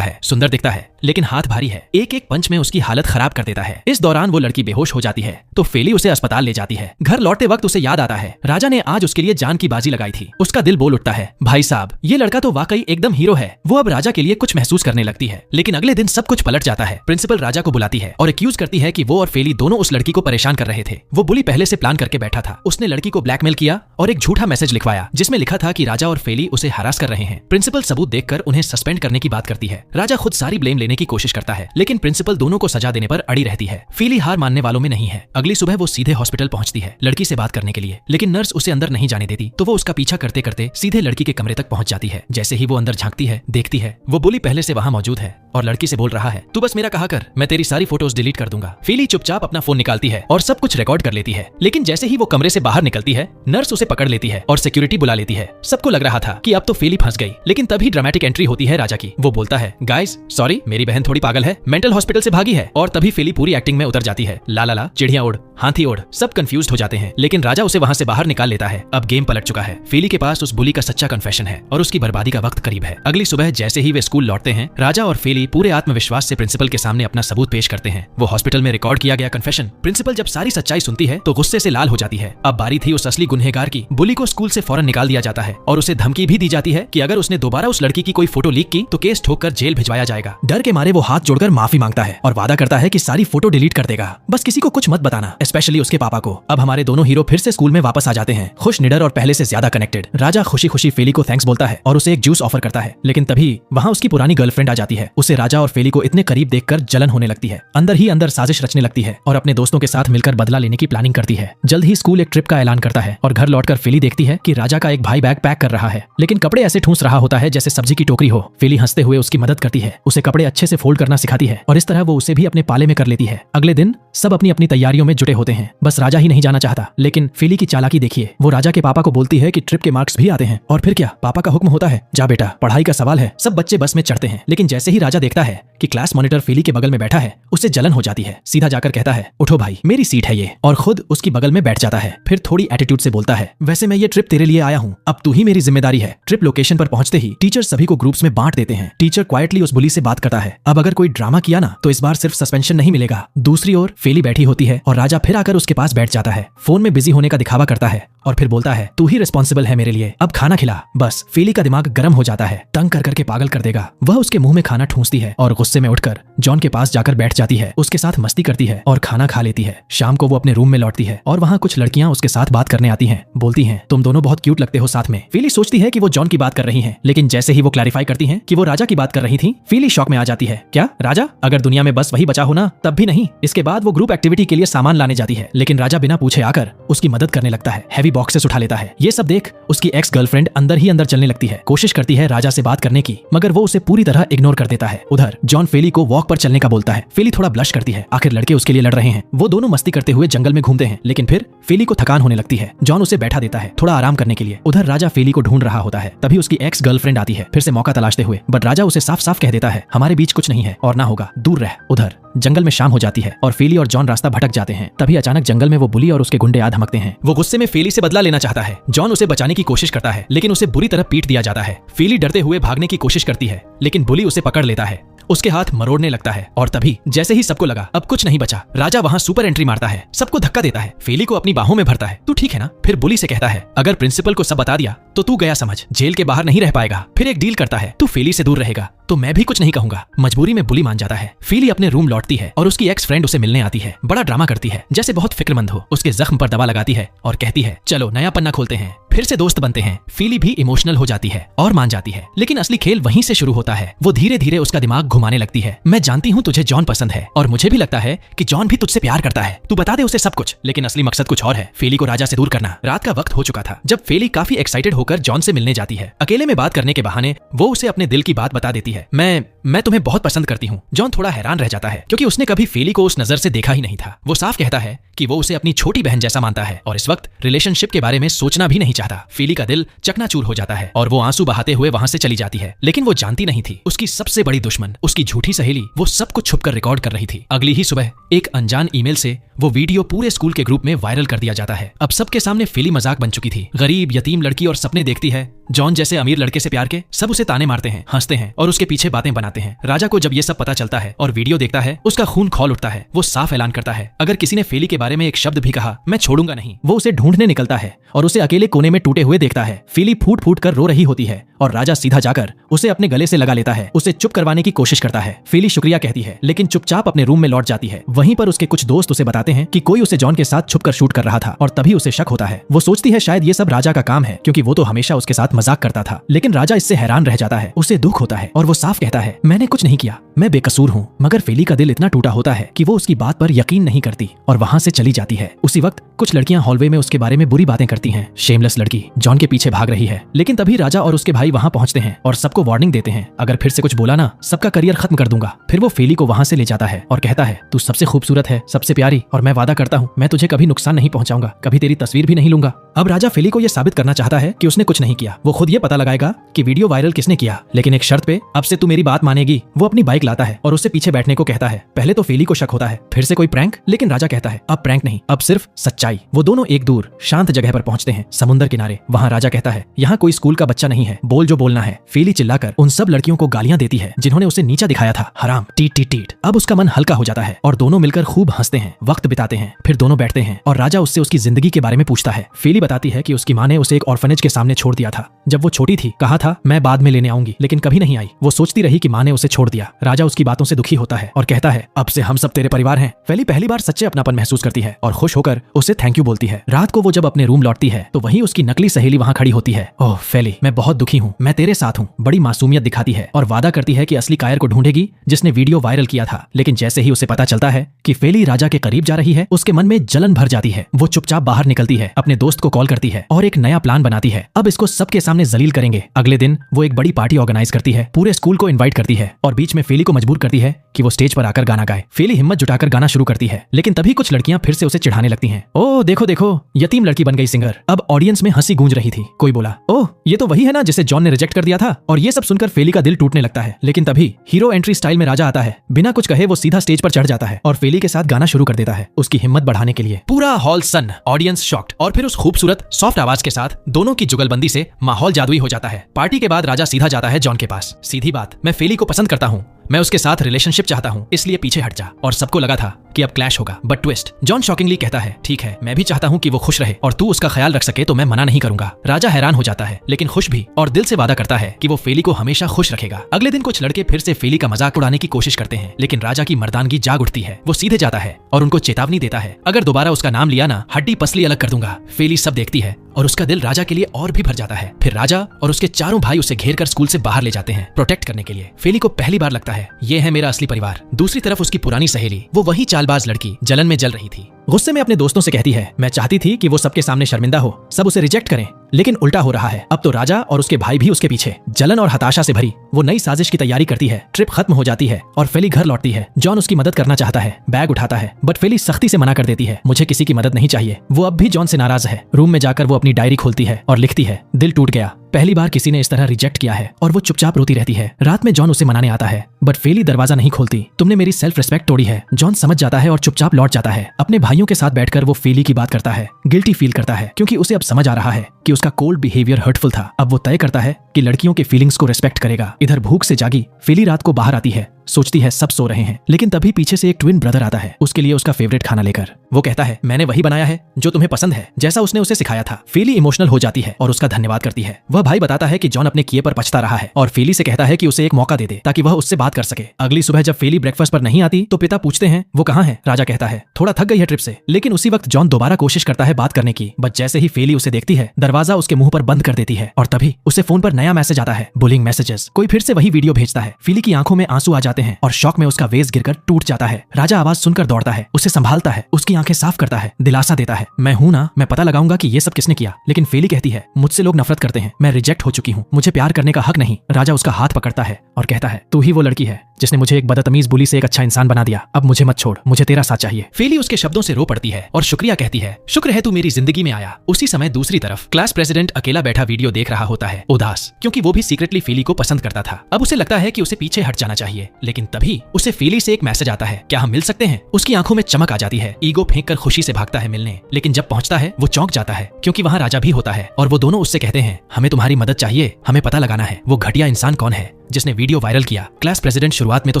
है। सुंदर दिखता है लेकिन हाथ भारी है, एक एक पंच में उसकी हालत खराब कर देता है। इस दौरान वो लड़की बेहोश हो जाती है तो फेली उसे अस्पताल ले जाती है। घर लौटते वक्त उसे याद आता है राजा ने आज उसके लिए जान की बाजी लगाई थी। उसका दिल बोल उठता है भाई साहब ये लड़का तो वाकई एकदम हीरो है। वो अब राजा के लिए कुछ महसूस करने लगती है, लेकिन अगले दिन सब कुछ पलट जाता है। प्रिंसिपल राजा को बुलाती है और एक्यूज करती है कि वो और फेली दोनों उस लड़की को परेशान कर रहे थे। वो बुली पहले से प्लान करके बैठा था। उसने लड़की को ब्लैकमेल किया और एक झूठा मैसेज लिखवाया जिसमें लिखा था कि राजा और फेली उसे हरास कर रहे हैं। प्रिंसिपल सबूत देखकर उन्हें सस्पेंड करने की बात करती है। राजा खुद सारी ब्लेम लेने की कोशिश करता है, लेकिन प्रिंसिपल दोनों को सजा देने पर अड़ी रहती है। फेली हार मानने वालों में नहीं है। अगली सुबह वो सीधे हॉस्पिटल पहुंचती है लड़की से बात करने के लिए, लेकिन नर्स उसे अंदर नहीं जाने देती तो वो उसका पीछा करते करते सीधे लड़की के कमरे तक पहुंच जाती है। जैसे ही वो अंदर झांकती है देखती है वो बुली पहले से वहां मौजूद है और लड़की से बोल रहा है तू बस मेरा कहा कर, मैं तेरी सारी फोटोज डिलीट कर दूंगा। फेली चुपचाप अपना फोन निकालती है और सब कुछ रिकॉर्ड कर लेती है, लेकिन जैसे ही वो कमरे से बाहर निकलती है नर्स उसे पकड़ लेती है और सिक्योरिटी बुला लेती है। सबको लग रहा था कि अब तो फेली फंस गई, लेकिन तभी ड्रामेटिक एंट्री होती है राजा की। वो बोलता है गाइस सॉरी मेरी बहन थोड़ी पागल है, मेंटल हॉस्पिटल से भागी है। और तभी फेली पूरी एक्टिंग में उतर जाती है। ला ला ला चिड़िया उड़ हाथी उड़, सब कंफ्यूज हो जाते हैं, लेकिन राजा उसे वहां से बाहर निकाल लेता है। अब गेम पलट चुका है। फेली के पास उस बुली का सच्चा कन्फेशन है और उसकी बर्बादी का वक्त करीब है। अगली सुबह जैसे ही वे स्कूल लौटते हैं राजा और फेली पूरे आत्मविश्वास से प्रिंसिपल के सामने अपना सबूत पेश करते हैं। वो हॉस्पिटल में रिकॉर्ड किया गया कन्फेशन। प्रिंसिपल जब सारी सच्चाई सुनती है तो गुस्से से लाल हो जाती है। अब बारी थी उस असली गुनहगार की। बुली को स्कूल से फौरन निकाल दिया जाता है और उसे धमकी भी दी जाती है कि अगर उसने दोबारा उस लड़की की कोई फोटो लीक की तो केस ठोक कर जेल भिजवाया जाएगा। डर के मारे वो हाथ जोड़कर माफी मांगता है और वादा करता है कि सारी फोटो डिलीट कर देगा, बस किसी को कुछ मत बताना, स्पेशली उसके पापा को। अब हमारे दोनों हीरो फिर से स्कूल में वापस आ जाते हैं, खुश, निडर और पहले से ज्यादा कनेक्टेड। राजा खुशी खुशी फेली को थैंक्स बोलता है और उसे एक जूस ऑफर करता है, लेकिन तभी वहाँ उसकी पुरानी गर्लफ्रेंड आ जाती है। उसे राजा और फेली को इतने करीब देखकर जलन होने लगती है। अंदर ही अंदर साजिश रचने लगती है और अपने दोस्तों के साथ मिलकर बदला लेने की प्लानिंग करती है। जल्द ही स्कूल एक ट्रिप का ऐलान करता है और घर लौटकर फेली देखती है कि राजा का एक भाई बैग पैक कर रहा है, लेकिन कपड़े ऐसे ठूंस रहा होता है जैसे सब्जी की टोकरी हो। फेली हंसते हुए उसकी मदद करती है, उसे कपड़े अच्छे से फोल्ड करना सिखाती है और इस तरह वो उसे भी अपने पाले में कर लेती है। अगले दिन सब अपनी अपनी तैयारियों में जुटे होते हैं, बस राजा ही नहीं जाना चाहता। लेकिन फेली की चालाकी देखिए, वो राजा के पापा को बोलती है कि ट्रिप के मार्क्स भी आते हैं और फिर क्या, पापा का हुक्म होता है जा बेटा पढ़ाई का सवाल है। सब बच्चे बस में चढ़ते हैं, लेकिन जैसे ही राजा देखता है कि क्लास मॉनिटर फेली के बगल में बैठा है उसे जलन हो जाती है। सीधा जाकर कहता है उठो भाई मेरी सीट है ये, और खुद उसकी बगल में बैठ जाता है। फिर थोड़ी एटीट्यूड से बोलता है वैसे मैं ये ट्रिप तेरे लिए आया हूँ, अब तू ही मेरी जिम्मेदारी है। ट्रिप लोकेशन पर पहुंचते ही टीचर सभी को ग्रुप्स में बांट देते हैं। टीचर क्वाइटली उस बुली से बात करता है, अब अगर कोई ड्रामा किया ना तो इस बार सिर्फ सस्पेंशन नहीं मिलेगा। दूसरी ओर फेली बैठी होती है और राजा फिर आकर उसके पास बैठ जाता है, फोन में बिजी होने का दिखावा करता है और फिर बोलता है तू ही रिस्पॉन्सिबल है मेरे लिए, अब खाना खिला। बस फेली का दिमाग गर्म हो जाता है, तंग कर करके पागल कर देगा। वह उसके मुंह में खाना ठूंसती है और गुस्से में उठकर जॉन के पास जाकर बैठ जाती है, उसके साथ मस्ती करती है और खाना खा लेती है। शाम को वो अपने रूम में लौटती है और वहाँ कुछ लड़कियां उसके साथ बात करने आती हैं, बोलती हैं तुम दोनों बहुत क्यूट लगते हो साथ में। फेली सोचती है कि वो जॉन की बात कर रही हैं, लेकिन जैसे ही वो क्लैरिफाई करती हैं कि वो राजा की बात कर रही थी, फेली शॉक में आ जाती है। क्या राजा? अगर दुनिया में बस वही बचा हो ना तब भी नहीं। इसके बाद वो ग्रुप एक्टिविटी के लिए सामान लाने जाती है, लेकिन राजा बिना पूछे आकर उसकी मदद करने लगता है, हैवी बॉक्सेस उठा लेता है। ये सब देख उसकी एक्स गर्लफ्रेंड अंदर ही अंदर चलने लगती है, कोशिश करती है राजा से बात करने की, मगर वो उसे पूरी तरह इग्नोर कर देता है। उधर जॉन फेली को वॉक पर चलने का बोलता है। फेली थोड़ा ब्लश करती है, आखिर लड़के उसके लिए लड़ रहे हैं। वो दोनों मस्ती करते हुए जंगल में घूमते हैं, लेकिन फिर फेली को थकान होने लगती है। जॉन उसे बैठा देता है थोड़ा आराम करने के लिए। उधर राजा फेली को ढूंढ रहा होता है, तभी उसकी एक्स गर्लफ्रेंड आती है फिर से मौका तलाशते हुए, बट राजा उसे साफ साफ कह देता है हमारे बीच कुछ नहीं है और ना होगा, दूर रह। उधर जंगल में शाम हो जाती है और फेली और जॉन रास्ता भटक जाते हैं। तभी अचानक जंगल में वो बुली और उसके गुंडे आ धमकते हैं। वो गुस्से में फेली से बदला लेना चाहता है। जॉन उसे बचाने की कोशिश करता है, लेकिन उसे बुरी तरह पीट दिया जाता है। फेली डरते हुए भागने की कोशिश करती है, लेकिन बुली उसे पकड़ लेता है, उसके हाथ मरोड़ने लगता है और तभी जैसे ही सबको लगा अब कुछ नहीं बचा, राजा वहाँ सुपर एंट्री मारता है, सबको धक्का देता है, फेली को अपनी बाहों में भरता है। तू ठीक है ना? फिर बुली से कहता है अगर प्रिंसिपल को सब बता दिया तो तू गया समझ, जेल के बाहर नहीं रह पाएगा। फिर एक डील करता है, तू फेली से दूर रहेगा तो मैं भी कुछ नहीं कहूंगा। मजबूरी में बुली मान जाता है। फेली अपने रूम लौटती है और उसकी एक्स फ्रेंड उसे मिलने आती है। बड़ा ड्रामा करती है जैसे बहुत फिक्रमंद हो, उसके जख्म पर दवा लगाती है और कहती है चलो नया पन्ना खोलते हैं, फिर से दोस्त बनते हैं। फेली भी इमोशनल हो जाती है और मान जाती है, लेकिन असली खेल वहीं से शुरू होता है। वो धीरे धीरे उसका दिमाग घुमाने लगती है। मैं जानती हूँ तुझे जॉन पसंद है और मुझे भी लगता है कि जॉन भी तुझसे प्यार करता है, तू बता दे उसे सब कुछ, लेकिन असली मकसद कुछ और है, फेली को राजा से दूर करना। रात का वक्त हो चुका था जब फेली काफी एक्साइटेड होकर होकर जॉन से मिलने जाती है। अकेले में बात करने के बहाने वो उसे अपने दिल की बात बता देती है। मैं तुम्हें बहुत पसंद करती हूँ। जॉन थोड़ा हैरान रह जाता है क्योंकि उसने कभी फेली को उस नजर से देखा ही नहीं था। वो साफ कहता है कि वो उसे अपनी छोटी बहन जैसा मानता है और इस वक्त रिलेशनशिप के बारे में सोचना भी नहीं चाहता। फेली का दिल चकनाचूर हो जाता है और वो आंसू बहाते हुए वहां से चली जाती है। लेकिन वो जानती नहीं थी उसकी सबसे बड़ी दुश्मन, उसकी झूठी सहेली, वो सब कुछ छुपकर रिकॉर्ड कर रही थी। अगली ही सुबह एक अनजान ईमेल से वो वीडियो पूरे स्कूल के ग्रुप में वायरल कर दिया जाता है। अब सबके सामने फेली मजाक बन चुकी थी। गरीब यतीम लड़की और सपने देखती है जॉन जैसे अमीर लड़के से प्यार के। सब उसे ताने मारते हैं, हंसते हैं और उसके पीछे बातें बनाते हैं। राजा को जब ये सब पता चलता है और वीडियो देखता है, उसका खून खौल उठता है। वो साफ ऐलान करता है, अगर किसी ने फेली के बारे में एक शब्द भी कहा, मैं छोड़ूंगा नहीं। वो उसे ढूंढने निकलता है और उसे अकेले कोने में टूटे हुए देखता है। फेली फूट फूट कर रो रही होती है और राजा सीधा जाकर उसे अपने गले से लगा लेता है। उसे चुप करवाने की कोशिश करता है। फेली शुक्रिया कहती है लेकिन चुपचाप अपने रूम में लौट जाती है। वहीं पर उसके कुछ दोस्त उसे बताते हैं कि कोई उसे जॉन के साथ छुपकर शूट कर रहा था और तभी उसे शक होता है। वो सोचती है शायद ये सब राजा का काम है क्योंकि वो तो हमेशा उसके साथ मजाक करता था। लेकिन राजा इससे हैरान रह जाता है। उसे दुख होता है और वो साफ कहता है, मैंने कुछ नहीं किया, मैं बेकसूर हूँ। मगर फेली का दिल इतना टूटा होता है कि वो उसकी बात पर यकीन नहीं करती और वहाँ से चली जाती है। उसी वक्त कुछ लड़कियां हॉलवे में उसके बारे में बुरी बातें करती हैं। शेमलेस लड़की जॉन के पीछे भाग रही है। लेकिन तभी राजा और उसके भाई वहाँ पहुँचते हैं और सबको वार्निंग देते हैं, अगर फिर से कुछ बोला ना, सबका करियर खत्म कर दूंगा। फिर वो फेली को वहाँ से ले जाता है और कहता है, तू सबसे खूबसूरत है, सबसे प्यारी, और मैं वादा करता हूँ मैं तुझे कभी नुकसान नहीं पहुंचाऊंगा, कभी तेरी तस्वीर भी नहीं लूंगा। अब राजा फेली को यह साबित करना चाहता है कि उसने कुछ नहीं किया। वो खुद ये पता लगाएगा कि वीडियो वायरल किसने किया, लेकिन एक शर्त पे, अब से तू मेरी बात मानेगी। वो अपनी बाइक लाता है और उससे पीछे बैठने को कहता है। पहले तो फेली को शक होता है, फिर से कोई प्रैंक, लेकिन राजा कहता है अब प्रैंक नहीं, अब सिर्फ सच्चाई। वो दोनों एक दूर शांत जगह पर पहुंचते हैं, समुद्र किनारे। वहाँ राजा कहता है, यहाँ कोई स्कूल का बच्चा नहीं है, बोल जो बोलना है। फेली चिल्लाकर उन सब लड़कियों को गालियां देती है जिन्होंने उसे नीचा दिखाया था। हराम, टीट टीट टीट। अब उसका मन हल्का हो जाता है और दोनों मिलकर खूब हंसते हैं, वक्त बिताते हैं। फिर दोनों बैठते हैं और राजा उससे उसकी जिंदगी के बारे में पूछता है। फेली बताती है कि उसकी माँ ने उसे एक ऑर्फनेज के सामने छोड़ दिया था। जब वो छोटी थी कहा था मैं बाद में लेने आऊंगी, लेकिन कभी नहीं आई। वो सोचती रही कि माँ ने उसे छोड़ दिया। राजा उसकी बातों से दुखी होता है और कहता है, अब से हम सब तेरे परिवार हैं। फेली पहली बार सच्चे अपनापन महसूस करती है और खुश होकर उसे थैंक यू बोलती है। रात को वो जब अपने रूम लौटती है तो वहीं उसकी नकली सहेली वहाँ खड़ी होती है। ओह फेली, मैं बहुत दुखी हूँ, मैं तेरे साथ हूँ। बड़ी मासूमियत दिखाती है और वादा करती है कि असली कायर को ढूंढेगी जिसने वीडियो वायरल किया था। लेकिन जैसे ही उसे पता चलता है कि फेली राजा के करीब जा रही है, उसके मन में जलन भर जाती है। वो चुपचाप बाहर निकलती है, अपने दोस्त को कॉल करती है और एक नया प्लान बनाती है। अब इसको सबके सामने जलील करेंगे। अगले दिन वो एक बड़ी पार्टी ऑर्गेनाइज करती है, पूरे स्कूल को इनवाइट करती है और बीच में फेली को मजबूर करती है कि वो स्टेज पर आकर गाना गाए। फेली हिम्मत जुटाकर गाना शुरू करती है, लेकिन तभी कुछ लड़कियां फिर से उसे चिढ़ाने लगती हैं। ओह देखो देखो, यतीम लड़की बन गई सिंगर। अब ऑडियंस में हंसी गूंज रही थी। कोई बोला, ओह ये तो वही है ना जिसे जॉन ने रिजेक्ट कर दिया था। और ये सब सुनकर फेली का दिल टूटने लगता है। लेकिन तभी हीरो एंट्री स्टाइल में राजा आता है। बिना कुछ कहे वो सीधा स्टेज पर चढ़ जाता है और फेली के साथ गाना शुरू कर देता है, उसकी हिम्मत बढ़ाने के लिए। पूरा हॉल सन, ऑडियंस शॉक्ड, और फिर उस खूबसूरत सॉफ्ट आवाज के साथ दोनों की जुगलबंदी से माहौल जादुई हो जाता है। पार्टी के बाद राजा सीधा जाता है जॉन के पास। सीधी बात, मैं फेली को पसंद करता हूँ, मैं उसके साथ रिलेशनशिप चाहता हूँ, इसलिए पीछे हट जा। और सबको लगा था कि अब क्लैश होगा, बट ट्विस्ट, जॉन शॉकिंगली कहता है, ठीक है मैं भी चाहता हूँ कि वो खुश रहे और तू उसका ख्याल रख सके तो मैं मना नहीं करूंगा। राजा हैरान हो जाता है लेकिन खुश भी, और दिल से वादा करता है कि वो फेली को हमेशा खुश रखेगा। अगले दिन कुछ लड़के फिर से फेली का मजाक उड़ाने की कोशिश करते हैं, लेकिन राजा की मर्दानगी जाग उठती है। वो सीधे जाता है और उनको चेतावनी देता है, अगर दोबारा उसका नाम लिया ना, हड्डी पसली अलग कर दूंगा। फेली सब देखती है और उसका दिल राजा के लिए और भी भर जाता है। फिर राजा और उसके चारों भाई उसे घेर कर स्कूल से बाहर ले जाते हैं प्रोटेक्ट करने के लिए। फेली को पहली बार लगता है ये है मेरा असली परिवार। दूसरी तरफ उसकी पुरानी सहेली, वो वही चालबाज लड़की, जलन में जल रही थी। गुस्से में अपने दोस्तों से कहती है, मैं चाहती थी कि वो सबके सामने शर्मिंदा हो, सब उसे रिजेक्ट करें, लेकिन उल्टा हो रहा है। अब तो राजा और उसके भाई भी उसके पीछे। जलन और हताशा से भरी वो नई साजिश की तैयारी करती है। ट्रिप खत्म हो जाती है और फेली घर लौटती है। जॉन उसकी मदद करना चाहता है, बैग उठाता है, बट फेली सख्ती से मना कर देती है, मुझे किसी की मदद नहीं चाहिए। वो अब भी जॉन से नाराज है। रूम में जाकर वो अपनी डायरी खोलती है और लिखती है, दिल टूट गया, पहली बार किसी ने इस तरह रिजेक्ट किया है। और वो चुपचाप रोती रहती है। रात में जॉन उसे मनाने आता है, बट फेली दरवाजा नहीं खोलती। तुमने मेरी सेल्फ रिस्पेक्ट तोड़ी है। जॉन समझ जाता है और चुपचाप लौट जाता है। अपने भाइयों के साथ बैठकर वो फेली की बात करता है। गिल्टी फील करता है क्योंकि उसे अब समझ आ रहा है कि उसका कोल्ड बिहेवियर हर्टफुल था। अब वो तय करता है कि लड़कियों के फीलिंग्स को रिस्पेक्ट करेगा। इधर भूख से जागी फेली रात को बाहर आती है, सोचती है सब सो रहे हैं, लेकिन तभी पीछे से एक ट्विन ब्रदर आता है उसके लिए उसका फेवरेट खाना लेकर। वो कहता है, मैंने वही बनाया है जो तुम्हें पसंद है, जैसा उसने उसे सिखाया था। फेली इमोशनल हो जाती है और उसका धन्यवाद करती है। वह भाई बताता है कि जॉन अपने किए पर पछता रहा है और फेली से कहता है कि उसे एक मौका दे दे ताकि वह उससे बात कर सके। अगली सुबह जब फेली ब्रेकफास्ट पर नहीं आती तो पिता पूछते हैं वो कहाँ है। राजा कहता है, थोड़ा थक गई है ट्रिप से। उससे। लेकिन उसी वक्त जॉन दोबारा कोशिश करता है बात करने की, बट जैसे ही फेली उसे देखती है दरवाजा उसके मुंह पर बंद कर देती है और तभी उसे फोन पर नया मैसेज आता है, बुलिंग मैसेजेस। कोई फिर से वही वीडियो भेजता है। फेली की आंखों में आंसू आ जाते हैं और शॉक में उसका वेज गिरकर टूट जाता है। राजा आवाज सुनकर दौड़ता है, उसे संभालता है, उसकी आंखें साफ करता है, दिलासा देता है, मैं हूं ना, मैं पता लगाऊंगा कि ये सब किसने किया। लेकिन फेली कहती है, मुझसे लोग नफरत करते हैं, मैं रिजेक्ट हो चुकी हूँ, मुझे प्यार करने का हक नहीं। राजा उसका हाथ पकड़ता है और कहता है, तू ही वो लड़की है जिसने मुझे एक बदतमीज बुली से एक अच्छा इंसान बना दिया, अब मुझे मत छोड़, मुझे तेरा साथ चाहिए। फेली उसके शब्दों से रो पड़ती है और शुक्रिया कहती है, शुक्र है तू मेरी जिंदगी में आया। उसी समय दूसरी तरफ क्लास प्रेसिडेंट अकेला बैठा वीडियो देख रहा होता है, उदास, क्योंकि वो भी सीक्रेटली फेली को पसंद करता था। अब उसे लगता है कि उसे पीछे हट जाना चाहिए, लेकिन तभी उसे फेली से एक मैसेज आता है, क्या हम मिल सकते हैं। उसकी आंखों में चमक आ जाती है, ईगो फेंक कर खुशी से भागता है मिलने, लेकिन जब पहुंचता है वो चौंक जाता है क्योंकि वहां राजा भी होता है और वो दोनों उससे कहते हैं, हमें तुम्हारी मदद चाहिए, हमें पता लगाना है वो घटिया इंसान कौन है जिसने वीडियो वायरल किया। क्लास प्रेसिडेंट शुरुआत में तो